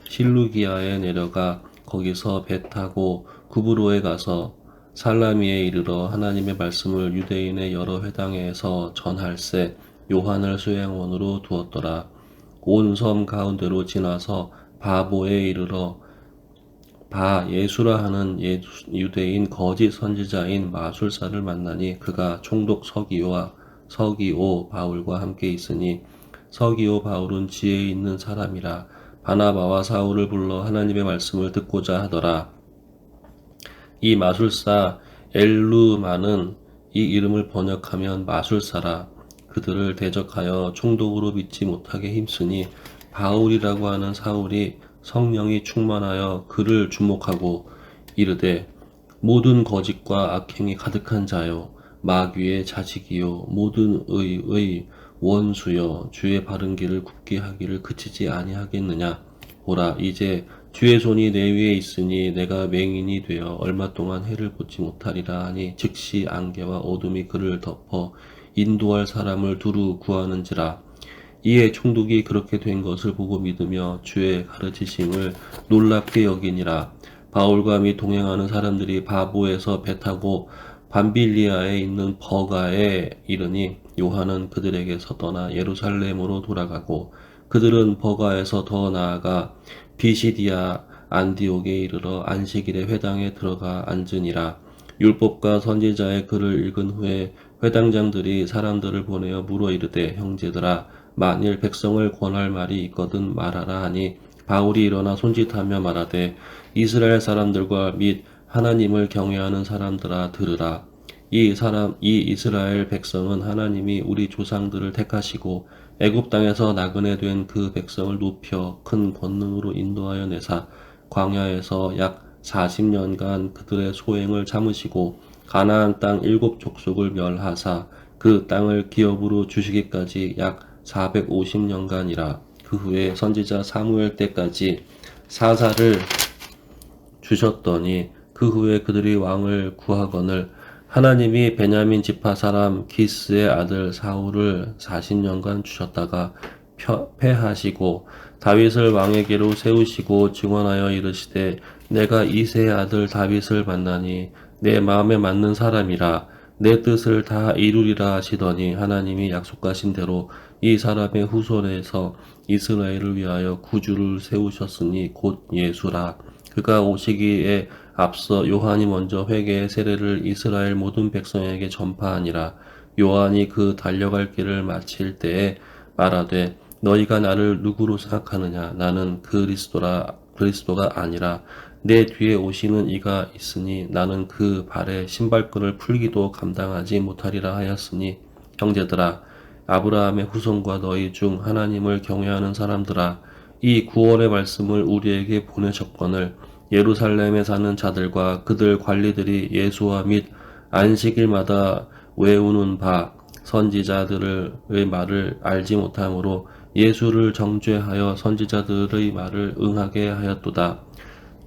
실루기아에 내려가 거기서 배 타고 구브로에 가서 살라미에 이르러 하나님의 말씀을 유대인의 여러 회당에서 전할세 요한을 수행원으로 두었더라. 온 섬 가운데로 지나서 바보에 이르러 바 예수라 하는 유대인 거짓 선지자인 마술사를 만나니 그가 총독 서기오 바울과 함께 있으니 서기오 바울은 지혜 있는 사람이라. 바나바와 사울을 불러 하나님의 말씀을 듣고자 하더라. 이 마술사 엘루마는 이 이름을 번역하면 마술사라. 그들을 대적하여 총독으로 믿지 못하게 힘쓰니 바울이라고 하는 사울이 성령이 충만하여 그를 주목하고 이르되 모든 거짓과 악행이 가득한 자요 마귀의 자식이요 모든 의의 원수여 주의 바른 길을 굽게 하기를 그치지 아니하겠느냐. 보라 이제 주의 손이 내 위에 있으니 내가 맹인이 되어 얼마 동안 해를 보지 못하리라 하니 즉시 안개와 어둠이 그를 덮어 인도할 사람을 두루 구하는지라. 이에 총독이 그렇게 된 것을 보고 믿으며 주의 가르치심을 놀랍게 여기니라. 바울과 및 동행하는 사람들이 바보에서 배 타고 밤빌리아에 있는 버가에 이르니 요한은 그들에게서 떠나 예루살렘으로 돌아가고 그들은 버가에서 더 나아가 비시디아 안디옥에 이르러 안식일에 회당에 들어가 앉으니라. 율법과 선지자의 글을 읽은 후에 회당장들이 사람들을 보내어 물어 이르되 형제들아 만일 백성을 권할 말이 있거든 말하라 하니 바울이 일어나 손짓하며 말하되 이스라엘 사람들과 및 하나님을 경외하는 사람들아 들으라. 이 이스라엘 백성은 하나님이 우리 조상들을 택하시고 애굽 땅에서 나그네 된 그 백성을 높여 큰 권능으로 인도하여 내사 광야에서 약 40년간 그들의 소행을 참으시고 가나안 땅 7족속을 멸하사 그 땅을 기업으로 주시기까지 약 450년간이라. 그 후에 선지자 사무엘 때까지 사사를 주셨더니 그 후에 그들이 왕을 구하거늘 하나님이 베냐민 지파 사람 기스의 아들 사울을 40년간 주셨다가 패하시고 다윗을 왕에게로 세우시고 증언하여 이르시되 내가 이새의 아들 다윗을 만나니 내 마음에 맞는 사람이라 내 뜻을 다 이루리라 하시더니 하나님이 약속하신 대로 이 사람의 후손에서 이스라엘을 위하여 구주를 세우셨으니 곧 예수라. 그가 오시기에 앞서 요한이 먼저 회개의 세례를 이스라엘 모든 백성에게 전파하니라. 요한이 그 달려갈 길을 마칠 때에 말하되 너희가 나를 누구로 생각하느냐. 나는 그리스도가 아니라 내 뒤에 오시는 이가 있으니 나는 그 발에 신발끈을 풀기도 감당하지 못하리라 하였으니 형제들아 아브라함의 후손과 너희 중 하나님을 경외하는 사람들아 이 구원의 말씀을 우리에게 보내셨거늘 예루살렘에 사는 자들과 그들 관리들이 예수와 및 안식일마다 외우는 바 선지자들의 말을 알지 못하므로 예수를 정죄하여 선지자들의 말을 응하게 하였도다.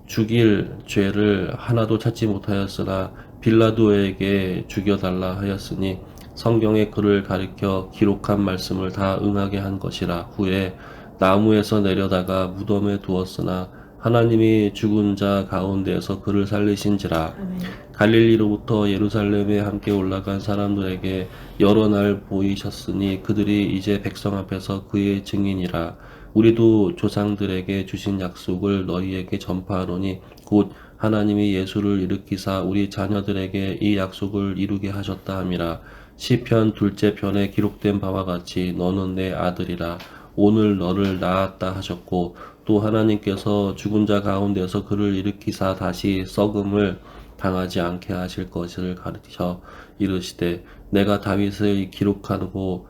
죽일 죄를 하나도 찾지 못하였으나 빌라도에게 죽여달라 하였으니 성경의 글을 가리켜 기록한 말씀을 다 응하게 한 것이라. 후에 나무에서 내려다가 무덤에 두었으나 하나님이 죽은 자 가운데에서 그를 살리신지라. 아멘. 갈릴리로부터 예루살렘에 함께 올라간 사람들에게 여러 날 보이셨으니 그들이 이제 백성 앞에서 그의 증인이라. 우리도 조상들에게 주신 약속을 너희에게 전파하노니 곧 하나님이 예수를 일으키사 우리 자녀들에게 이 약속을 이루게 하셨다 함이라. 시편 둘째 편에 기록된 바와 같이 너는 내 아들이라. 오늘 너를 낳았다 하셨고 또 하나님께서 죽은 자 가운데서 그를 일으키사 다시 썩음을 당하지 않게 하실 것을 가르쳐 이르시되 내가 다윗의 기록하고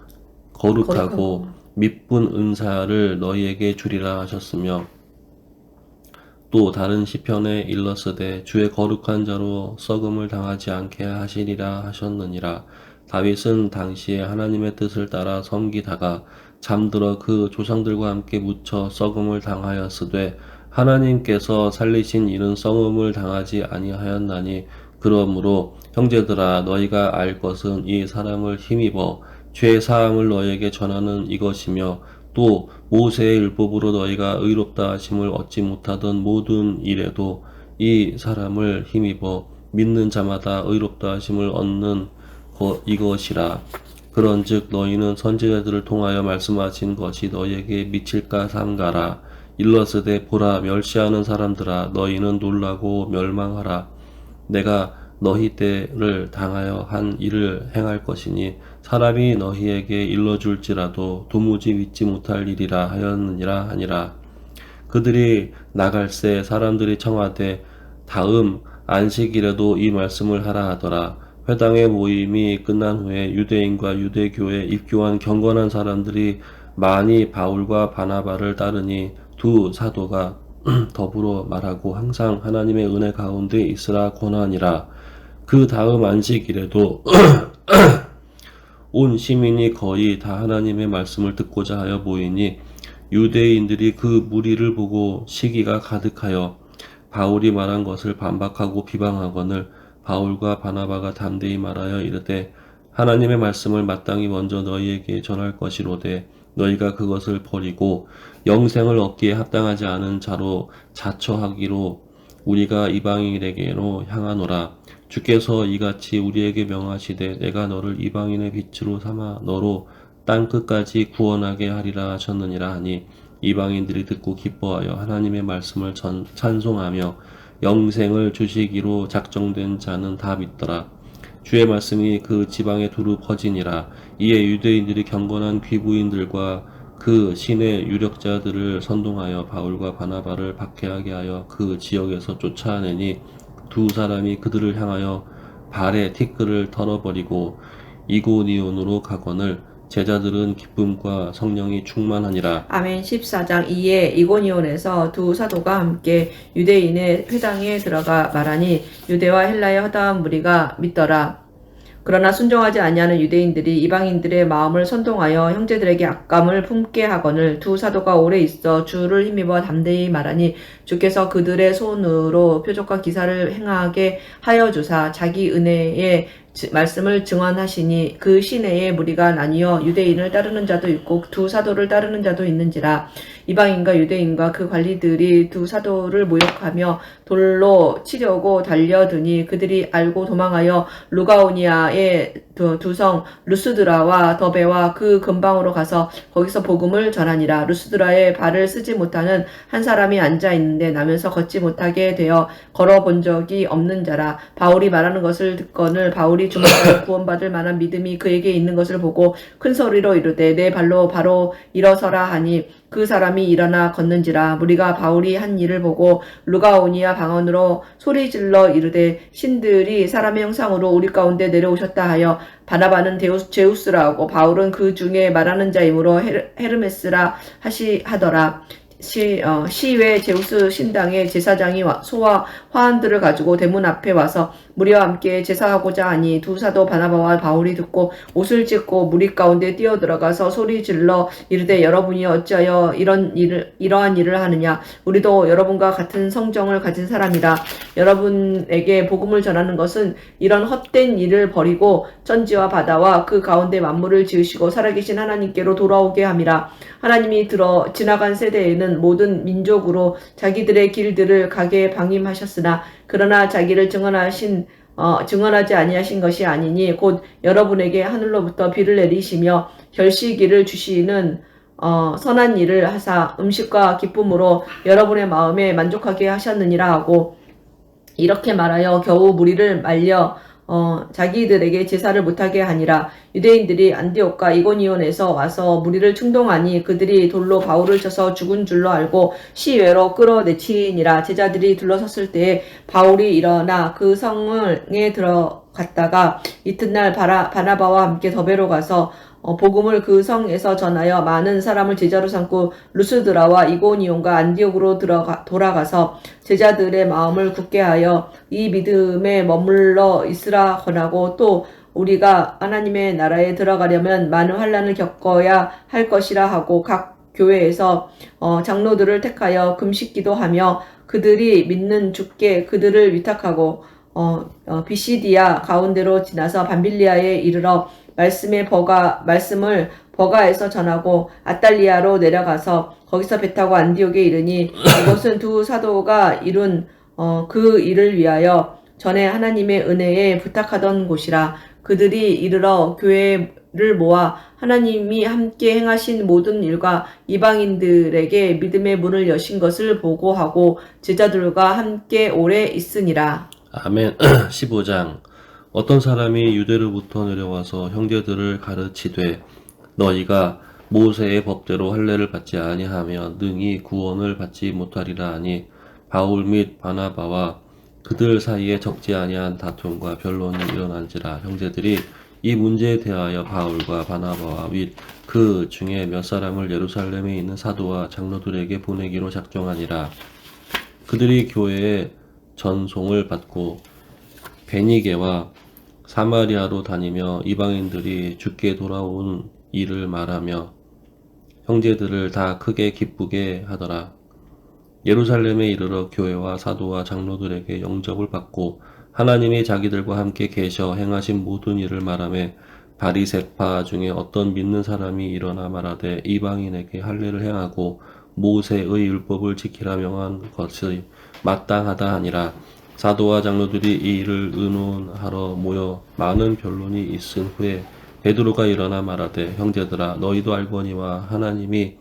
거룩하고 미쁜 은사를 너희에게 주리라 하셨으며 또 다른 시편에 일렀으되 주의 거룩한 자로 썩음을 당하지 않게 하시리라 하셨느니라. 다윗은 당시에 하나님의 뜻을 따라 섬기다가 잠들어 그 조상들과 함께 묻혀 썩음을 당하였으되 하나님께서 살리신 이는 썩음을 당하지 아니하였나니 그러므로 형제들아 너희가 알 것은 이 사람을 힘입어 죄 사함을 너희에게 전하는 이것이며 또 모세의 율법으로 너희가 의롭다 하심을 얻지 못하던 모든 일에도 이 사람을 힘입어 믿는 자마다 의롭다 하심을 얻는 이것이라. 그런즉 너희는 선지자들을 통하여 말씀하신 것이 너희에게 미칠까 삼가라. 일러스되 보라 멸시하는 사람들아 너희는 놀라고 멸망하라. 내가 너희 때를 당하여 한 일을 행할 것이니 사람이 너희에게 일러줄지라도 도무지 믿지 못할 일이라 하였느니라 하니라. 그들이 나갈새 사람들이 청하되 다음 안식일에도 이 말씀을 하라 하더라. 회당의 모임이 끝난 후에 유대인과 유대교에 입교한 경건한 사람들이 많이 바울과 바나바를 따르니 두 사도가 더불어 말하고 항상 하나님의 은혜 가운데 있으라 권하니라. 그 다음 안식일에도 온 시민이 거의 다 하나님의 말씀을 듣고자 하여 모이니 유대인들이 그 무리를 보고 시기가 가득하여 바울이 말한 것을 반박하고 비방하거늘 바울과 바나바가 담대히 말하여 이르되 하나님의 말씀을 마땅히 먼저 너희에게 전할 것이로되 너희가 그것을 버리고 영생을 얻기에 합당하지 않은 자로 자처하기로 우리가 이방인에게로 향하노라. 주께서 이같이 우리에게 명하시되 내가 너를 이방인의 빛으로 삼아 너로 땅 끝까지 구원하게 하리라 하셨느니라 하니 이방인들이 듣고 기뻐하여 하나님의 말씀을 찬송하며 영생을 주시기로 작정된 자는 다 믿더라. 주의 말씀이 그 지방에 두루 퍼지니라. 이에 유대인들이 경건한 귀부인들과 그 신의 유력자들을 선동하여 바울과 바나바를 박해하게 하여 그 지역에서 쫓아내니 두 사람이 그들을 향하여 발에 티끌을 털어버리고 이고니온으로 가거늘 제자들은 기쁨과 성령이 충만하니라. 아멘. 14장. 이에 이고니온에서 두 사도가 함께 유대인의 회당에 들어가 말하니 유대와 헬라의 허다한 무리가 믿더라. 그러나 순종하지 아니하는 유대인들이 이방인들의 마음을 선동하여 형제들에게 악감을 품게 하거늘 두 사도가 오래 있어 주를 힘입어 담대히 말하니 주께서 그들의 손으로 표적과 기사를 행하게 하여 주사 자기 은혜의 말씀을 증언하시니 그 시내에 무리가 나뉘어 유대인을 따르는 자도 있고 두 사도를 따르는 자도 있는지라. 이방인과 유대인과 그 관리들이 두 사도를 모욕하며 돌로 치려고 달려드니 그들이 알고 도망하여 루가오니아의 두 성 루스드라와 더베와 그 근방으로 가서 거기서 복음을 전하니라. 루스드라에 발을 쓰지 못하는 한 사람이 앉아 있는데 나면서 걷지 못하게 되어 걸어본 적이 없는 자라. 바울이 말하는 것을 듣거늘 바울이 주먹으로 구원받을 만한 믿음이 그에게 있는 것을 보고 큰 소리로 이르되 내 발로 바로 일어서라 하니 그 사람이 일어나 걷는지라. 무리가 바울이 한 일을 보고 루가오니아 방언으로 소리질러 이르되 신들이 사람의 형상으로 우리 가운데 내려오셨다 하여 바나바는 제우스라고 바울은 그 중에 말하는 자이므로 헤르메스라 하더라. 시외 제우스 신당의 제사장이 소와 화환들을 가지고 대문 앞에 와서 무리와 함께 제사하고자 하니 두 사도 바나바와 바울이 듣고 옷을 찢고 무리 가운데 뛰어들어가서 소리질러 이르되 여러분이 어찌하여 이러한 일을 하느냐. 우리도 여러분과 같은 성정을 가진 사람이라. 여러분에게 복음을 전하는 것은 이런 헛된 일을 버리고 천지와 바다와 그 가운데 만물을 지으시고 살아계신 하나님께로 돌아오게 함이라. 하나님이 지나간 세대에는 있는 모든 민족으로 자기들의 길들을 가게 방임하셨으나 그러나 자기를 증언하지 아니하신 것이 아니니 곧 여러분에게 하늘로부터 비를 내리시며 결시기를 주시는 선한 일을 하사 음식과 기쁨으로 여러분의 마음에 만족하게 하셨느니라 하고 이렇게 말하여 겨우 무리를 말려 자기들에게 제사를 못하게 하니라. 유대인들이 안디옥과 이고니온에서 와서 무리를 충동하니 그들이 돌로 바울을 쳐서 죽은 줄로 알고 시외로 끌어내치니라. 제자들이 둘러섰을 때에 바울이 일어나 그 성에 들어갔다가 이튿날 바나바와 함께 더베로 가서 복음을 그 성에서 전하여 많은 사람을 제자로 삼고 루스드라와 이고니온과 안디옥으로 돌아가서 제자들의 마음을 굳게 하여 이 믿음에 머물러 있으라 권하고 또 우리가 하나님의 나라에 들어가려면 많은 환난을 겪어야 할 것이라 하고 각 교회에서 장로들을 택하여 금식기도 하며 그들이 믿는 주께 그들을 위탁하고 비시디아 가운데로 지나서 밤빌리아에 이르러 말씀을 버가에서 전하고 아달리아로 내려가서 거기서 배 타고 안디옥에 이르니 이것은 두 사도가 이룬 그 일을 위하여 전에 하나님의 은혜에 부탁하던 곳이라. 그들이 이르러 교회를 모아 하나님이 함께 행하신 모든 일과 이방인들에게 믿음의 문을 여신 것을 보고하고 제자들과 함께 오래 있으니라. 아멘. 15장. 어떤 사람이 유대로부터 내려와서 형제들을 가르치되 너희가 모세의 법대로 할례를 받지 아니하면 능히 구원을 받지 못하리라 하니 바울 및 바나바와 그들 사이에 적지 아니한 다툼과 변론이 일어난지라. 형제들이 이 문제에 대하여 바울과 바나바와 및 그 중에 몇 사람을 예루살렘에 있는 사도와 장로들에게 보내기로 작정하니라. 그들이 교회에 전송을 받고 베니게와 사마리아로 다니며 이방인들이 주께 돌아온 일을 말하며 형제들을 다 크게 기쁘게 하더라. 예루살렘에 이르러 교회와 사도와 장로들에게 영접을 받고 하나님이 자기들과 함께 계셔 행하신 모든 일을 말하며 바리새파 중에 어떤 믿는 사람이 일어나 말하되 이방인에게 할례를 행하고 모세의 율법을 지키라 명한 것이 마땅하다 하니라. 사도와 장로들이 이 일을 의논하러 모여 많은 변론이 있은 후에 베드로가 일어나 말하되 형제들아 너희도 알거니와 하나님이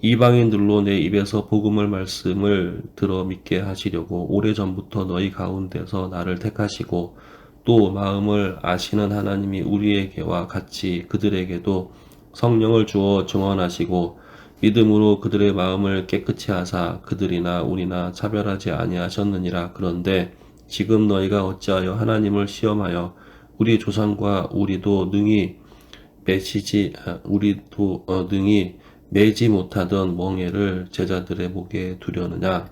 이방인들로 내 입에서 복음을 말씀을 들어 믿게 하시려고 오래전부터 너희 가운데서 나를 택하시고 또 마음을 아시는 하나님이 우리에게와 같이 그들에게도 성령을 주어 증언하시고 믿음으로 그들의 마음을 깨끗이 하사 그들이나 우리나 차별하지 아니하셨느니라. 그런데 지금 너희가 어찌하여 하나님을 시험하여 우리 조상과 우리도 능히 매지 못하던 멍에를 제자들의 목에 두려느냐.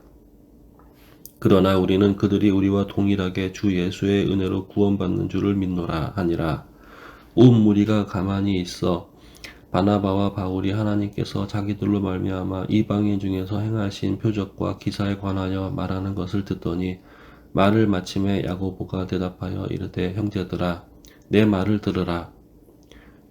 그러나 우리는 그들이 우리와 동일하게 주 예수의 은혜로 구원받는 줄을 믿노라 하니라. 온 무리가 가만히 있어 바나바와 바울이 하나님께서 자기들로 말미암아 이방인 중에서 행하신 표적과 기사에 관하여 말하는 것을 듣더니 말을 마침에 야고보가 대답하여 이르되 형제들아 내 말을 들으라.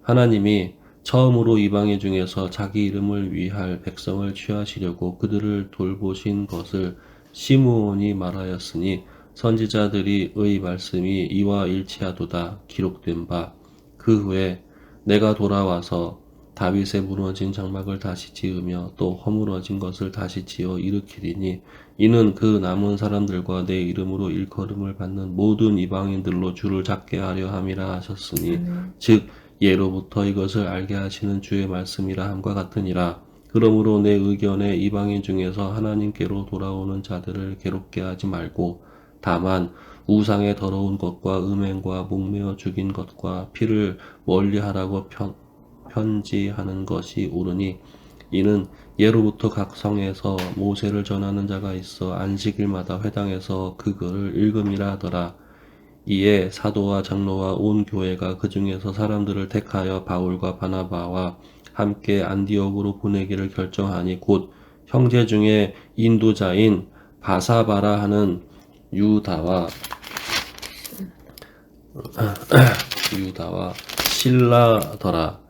하나님이 처음으로 이방인 중에서 자기 이름을 위할 백성을 취하시려고 그들을 돌보신 것을 시므온이 말하였으니 선지자들이 의 말씀이 이와 일치하도다 기록된 바. 그 후에 내가 돌아와서 다윗의 무너진 장막을 다시 지으며 또 허물어진 것을 다시 지어 일으키리니 이는 그 남은 사람들과 내 이름으로 일컬음을 받는 모든 이방인들로 주를 잡게 하려 함이라 하셨으니 즉 예로부터 이것을 알게 하시는 주의 말씀이라 함과 같으니라. 그러므로 내 의견에 이방인 중에서 하나님께로 돌아오는 자들을 괴롭게 하지 말고 다만 우상의 더러운 것과 음행과 목매어 죽인 것과 피를 멀리하라고 편지하는 것이 옳으니 이는 예로부터 각 성에서 모세를 전하는 자가 있어 안식일마다 회당에서 그거를 읽음이라 하더라. 이에 사도와 장로와 온 교회가 그 중에서 사람들을 택하여 바울과 바나바와 함께 안디옥으로 보내기를 결정하니 곧 형제 중에 인도자인 바사바라 하는 유다와 신라더라.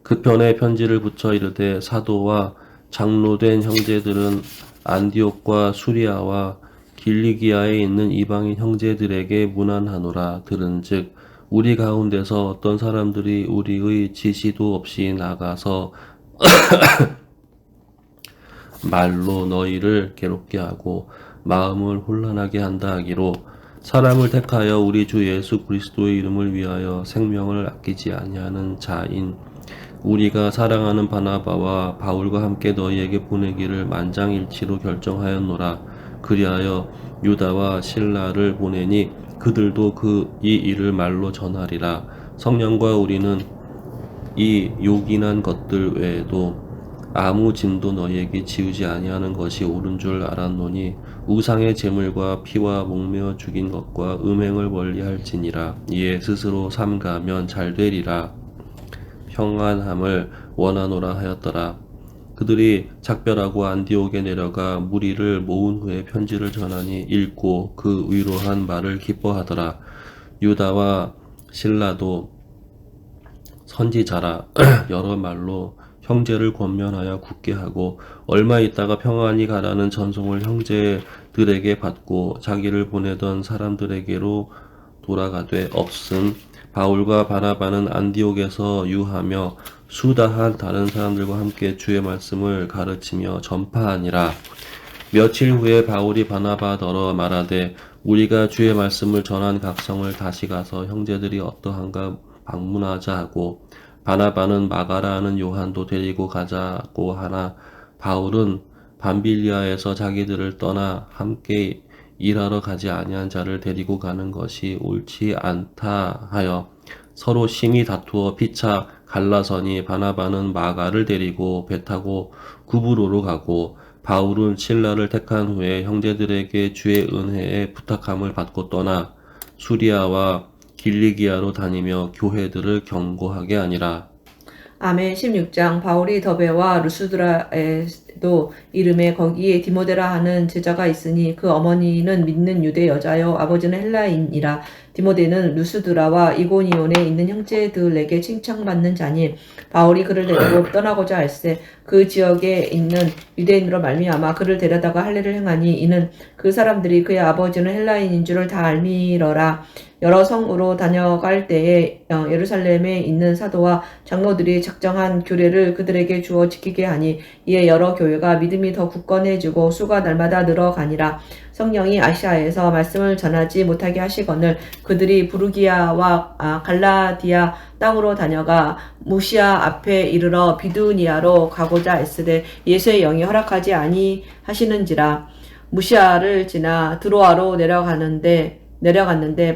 그 편에 편지를 붙여 이르되 사도와 장로된 형제들은 안디옥과 수리아와 길리기아에 있는 이방인 형제들에게 문안하노라. 들은즉 우리 가운데서 어떤 사람들이 우리의 지시도 없이 나가서 말로 너희를 괴롭게 하고 마음을 혼란하게 한다 하기로 사람을 택하여 우리 주 예수 그리스도의 이름을 위하여 생명을 아끼지 아니하는 자인 우리가 사랑하는 바나바와 바울과 함께 너희에게 보내기를 만장일치로 결정하였노라. 그리하여 유다와 실라를 보내니 그들도 이 일을 말로 전하리라. 성령과 우리는 이 요긴한 것들 외에도 아무 짐도 너희에게 지우지 아니하는 것이 옳은 줄 알았노니 우상의 제물과 피와 목매어 죽인 것과 음행을 멀리할지니라. 이에 스스로 삼가면 잘되리라. 평안함을 원하노라 하였더라. 그들이 작별하고 안디옥에 내려가 무리를 모은 후에 편지를 전하니 읽고 그 위로한 말을 기뻐하더라. 유다와 실라도 선지자라 여러 말로 형제를 권면하여 굳게 하고 얼마 있다가 평안히 가라는 전송을 형제들에게 받고 자기를 보내던 사람들에게로 돌아가되 없음. 바울과 바나바는 안디옥에서 유하며 수다한 다른 사람들과 함께 주의 말씀을 가르치며 전파하니라. 며칠 후에 바울이 바나바더러 말하되 우리가 주의 말씀을 전한 각성을 다시 가서 형제들이 어떠한가 방문하자 하고 바나바는 마가라 하는 요한도 데리고 가자고 하나 바울은 밤빌리아에서 자기들을 떠나 함께 일하러 가지 아니한 자를 데리고 가는 것이 옳지 않다 하여 서로 심히 다투어 피차 갈라서니 바나바는 마가를 데리고 배 타고 구브로로 가고 바울은 실라를 택한 후에 형제들에게 주의 은혜에 부탁함을 받고 떠나 수리아와 길리기아로 다니며 교회들을 경고하게 하니라. 아멘. 16장. 바울이 더베와 루스드라에도 이름에 거기에 디모데라 하는 제자가 있으니 그 어머니는 믿는 유대 여자요 아버지는 헬라인이라. 디모데는 루스드라와 이고니온에 있는 형제들에게 칭찬받는 자니 바울이 그를 데리고 떠나고자 할세 그 지역에 있는 유대인으로 말미암아 그를 데려다가 할례를 행하니 이는 그 사람들이 그의 아버지는 헬라인인 줄을 다 알미러라. 여러 성으로 다녀갈 때에 예루살렘에 있는 사도와 장로들이 작정한 규례를 그들에게 주어 지키게 하니 이에 여러 교회가 믿음이 더 굳건해지고 수가 날마다 늘어가니라. 성령이 아시아에서 말씀을 전하지 못하게 하시거늘 그들이 부르기아와 갈라디아 땅으로 다녀가 무시아 앞에 이르러 비두니아로 가고자 애쓰되 예수의 영이 허락하지 아니하시는지라. 무시아를 지나 드로아로 내려갔는데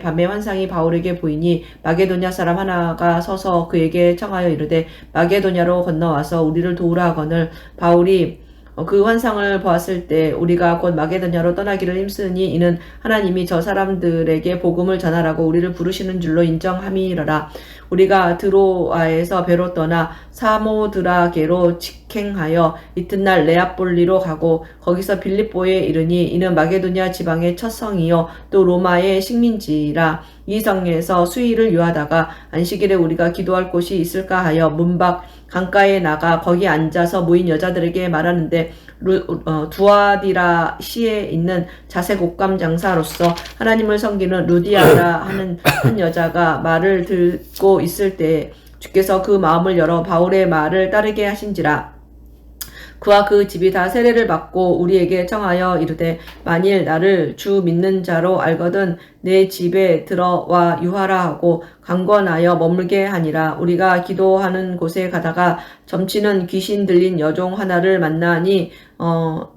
밤에 환상이 바울에게 보이니 마게도냐 사람 하나가 서서 그에게 청하여 이르되 마게도냐로 건너와서 우리를 도우라 하거늘 바울이 그 환상을 보았을 때 우리가 곧 마게도냐로 떠나기를 힘쓰니 이는 하나님이 저 사람들에게 복음을 전하라고 우리를 부르시는 줄로 인정함이러라. 우리가 드로아에서 배로 떠나 사모드라게로 직행하여 이튿날 레아폴리로 가고 거기서 빌립보에 이르니 이는 마게도냐 지방의 첫 성이요 또 로마의 식민지라. 이 성에서 수일을 유하다가 안식일에 우리가 기도할 곳이 있을까 하여 문밖 강가에 나가 거기 앉아서 모인 여자들에게 말하는데 두아디라 시에 있는 자색 옷감 장사로서 하나님을 섬기는 루디아라 하는 한 여자가 말을 듣고 있을 때 주께서 그 마음을 열어 바울의 말을 따르게 하신지라. 그와 그 집이 다 세례를 받고 우리에게 청하여 이르되 만일 나를 주 믿는 자로 알거든 내 집에 들어와 유하라 하고 강권하여 머물게 하니라. 우리가 기도하는 곳에 가다가 점치는 귀신 들린 여종 하나를 만나니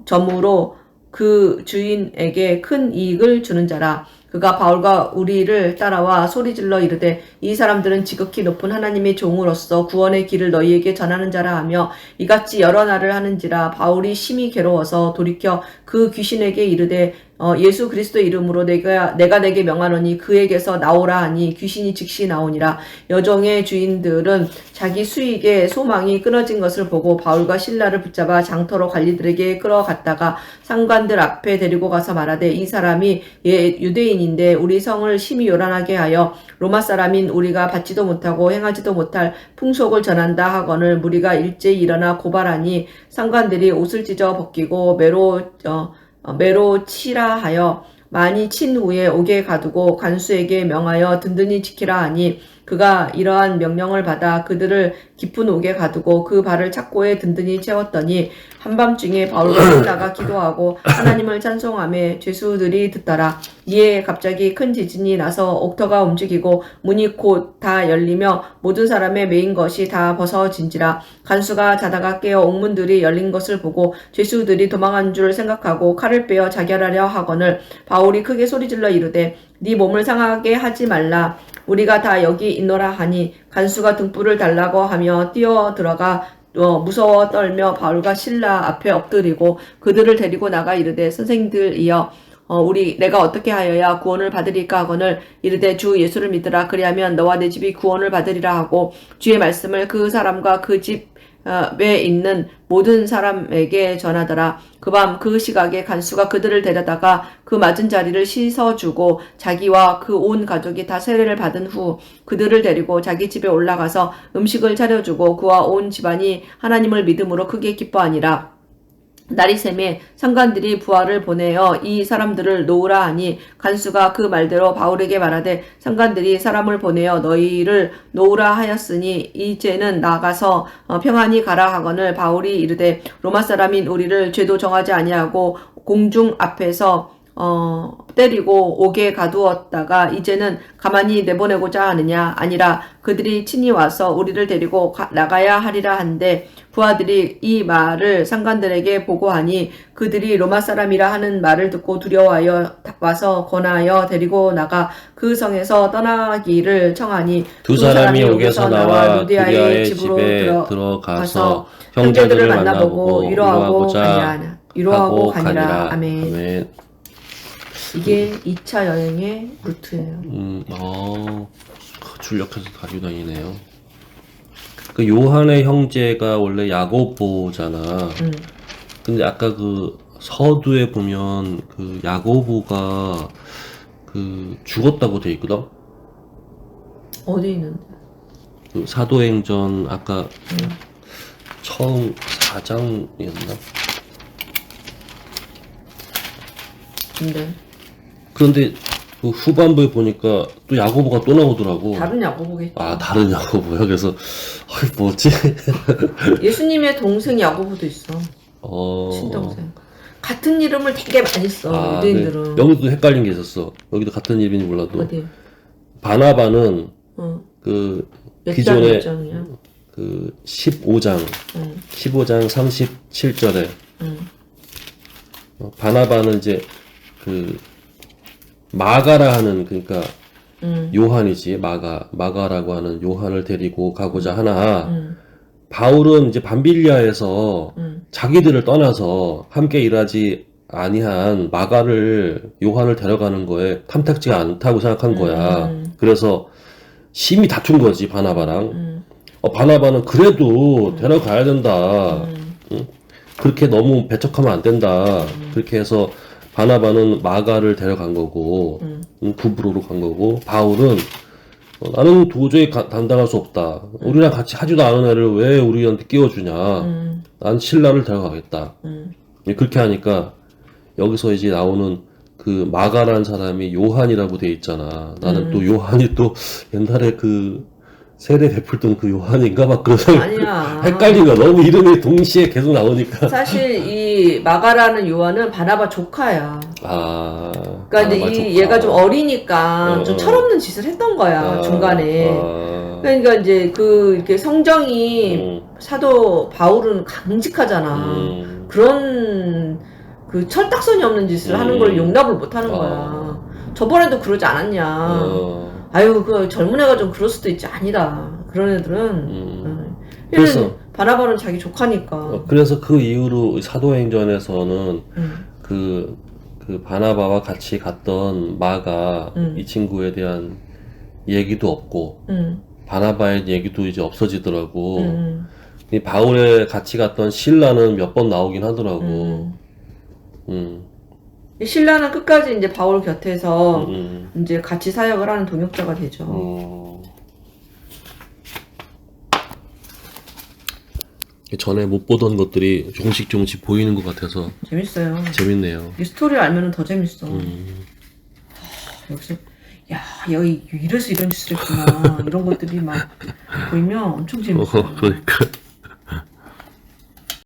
점으로 그 주인에게 큰 이익을 주는 자라. 그가 바울과 우리를 따라와 소리질러 이르되 이 사람들은 지극히 높은 하나님의 종으로서 구원의 길을 너희에게 전하는 자라 하며 이같이 여러 날을 하는지라. 바울이 심히 괴로워서 돌이켜 그 귀신에게 이르되 예수 그리스도의 이름으로 내가 내게 명하노니 그에게서 나오라 하니 귀신이 즉시 나오니라. 여종의 주인들은 자기 수익의 소망이 끊어진 것을 보고 바울과 실라를 붙잡아 장터로 관리들에게 끌어갔다가 상관들 앞에 데리고 가서 말하되 이 사람이 유대인인데 우리 성을 심히 요란하게 하여 로마 사람인 우리가 받지도 못하고 행하지도 못할 풍속을 전한다 하거늘 무리가 일제히 일어나 고발하니 상관들이 옷을 찢어 벗기고 매로 치라 하여 많이 친 후에 옥에 가두고 간수에게 명하여 든든히 지키라 하니 그가 이러한 명령을 받아 그들을 깊은 옥에 가두고 그 발을 착고에 든든히 채웠더니 한밤중에 바울과 실라가 기도하고 하나님을 찬송하며 죄수들이 듣더라. 이에 갑자기 큰 지진이 나서 옥터가 움직이고 문이 곧 다 열리며 모든 사람의 메인 것이 다 벗어진지라. 간수가 자다가 깨어 옥문들이 열린 것을 보고 죄수들이 도망한 줄 생각하고 칼을 빼어 자결하려 하거늘 바울이 크게 소리질러 이르되 네 몸을 상하게 하지 말라. 우리가 다 여기 있노라 하니 간수가 등불을 달라고 하며 뛰어 들어가 무서워 떨며 바울과 실라 앞에 엎드리고 그들을 데리고 나가 이르되 선생들이여 내가 어떻게 하여야 구원을 받으리까 하거늘 이르되 주 예수를 믿으라. 그리하면 너와 내 집이 구원을 받으리라 하고 주의 말씀을 그 사람과 그 집에 있는 모든 사람에게 전하더라. 그 밤 그 시각에 간수가 그들을 데려다가 그 맞은 자리를 씻어주고 자기와 그 온 가족이 다 세례를 받은 후 그들을 데리고 자기 집에 올라가서 음식을 차려주고 그와 온 집안이 하나님을 믿음으로 크게 기뻐하니라. 날이 새매 상관들이 부하를 보내어 이 사람들을 놓으라 하니 간수가 그 말대로 바울에게 말하되 상관들이 사람을 보내어 너희를 놓으라 하였으니 이제는 나가서 평안히 가라 하거늘 바울이 이르되 로마 사람인 우리를 죄도 정하지 아니하고 공중 앞에서 때리고 옥에 가두었다가 이제는 가만히 내보내고자 하느냐. 아니라 그들이 친히 와서 우리를 데리고 나가야 하리라 한데 부하들이 이 말을 상관들에게 보고하니 그들이 로마 사람이라 하는 말을 듣고 두려워하여 와서 권하여 데리고 나가 그 성에서 떠나기를 청하니 두 사람이 옥에서 나와 루디아의 집에 들어가서 형제들을 만나보고 위로하고 가니라. 아멘. 이게 2차 여행의 루트예요. 출력해서 가지고 다니네요. 그 요한의 형제가 원래 야고보잖아. 근데 아까 그 서두에 보면 그 야고보가 그 죽었다고 돼 있거든. 어디 있는데? 그 사도행전 아까 처음 4장이었나? 그런데 그 후반부에 보니까 또 야고보가 또 나오더라고. 다른 야고보겠지. 아, 다른 야고보야? 그래서 뭐지? 예수님의 동생 야고보도 있어. 친동생. 같은 이름을 되게 많이 써. 유대인들은. 네. 여기도 헷갈린 게 있었어. 여기도 같은 이름인지 몰라도. 어디? 바나바는 그 기존에 그 15장 37절에 바나바는 이제 그 마가라 하는 그러니까 요한이지. 마가라고 하는 요한을 데리고 가고자 하나 바울은 이제 밤빌리아에서 자기들을 떠나서 함께 일하지 아니한 요한을 데려가는 거에 탐탁지가 않다고 생각한 거야. 그래서 심히 다툰 거지, 바나바랑. 바나바는 그래도 데려가야 된다. 그렇게 너무 배척하면 안 된다. 그렇게 해서 바나바는 마가를 데려간 거고, 구브로로 간 거고, 바울은 나는 도저히 감당할 수 없다. 우리랑 같이 하지도 않은 애를 왜 우리한테 끼워주냐. 난 신라를 데려가겠다. 그렇게 하니까 여기서 이제 나오는 그 마가라는 사람이 요한이라고 돼 있잖아. 나는 또 요한이 또 옛날에 그 세례 베풀던 그 요한인가 막 그런 아니야. 헷갈린 거야. 너무 이름이 동시에 계속 나오니까. 사실 이 마가라는 요한은 바나바 조카야. 그러니까 이제 얘가 좀 어리니까 좀 철없는 짓을 했던 거야. 중간에. 그러니까 이제 이렇게 성정이 사도 바울은 강직하잖아. 그런 그 철딱선이 없는 짓을 하는 걸 용납을 못 하는 거야. 저번에도 그러지 않았냐. 아유, 그 젊은 애가 좀 그럴 수도 있지. 아니다. 그런 애들은. 그래서 바나바는 자기 조카니까. 그래서 그 이후로 사도행전에서는 그 그 바나바와 같이 갔던 마가 이 친구에 대한 얘기도 없고 바나바의 얘기도 이제 없어지더라고. 이 바울에 같이 갔던 실라는 몇 번 나오긴 하더라고. 신라는 끝까지 이제 바울 곁에서 이제 같이 사역을 하는 동역자가 되죠. 전에 못 보던 것들이 조금씩 보이는 것 같아서 재밌어요. 재밌네요. 이 스토리를 알면 더 재밌어. 여기서 야 여기 이래서 이런 짓을 했구나 이런 것들이 막 보이면 엄청 재밌어요. 그러니까.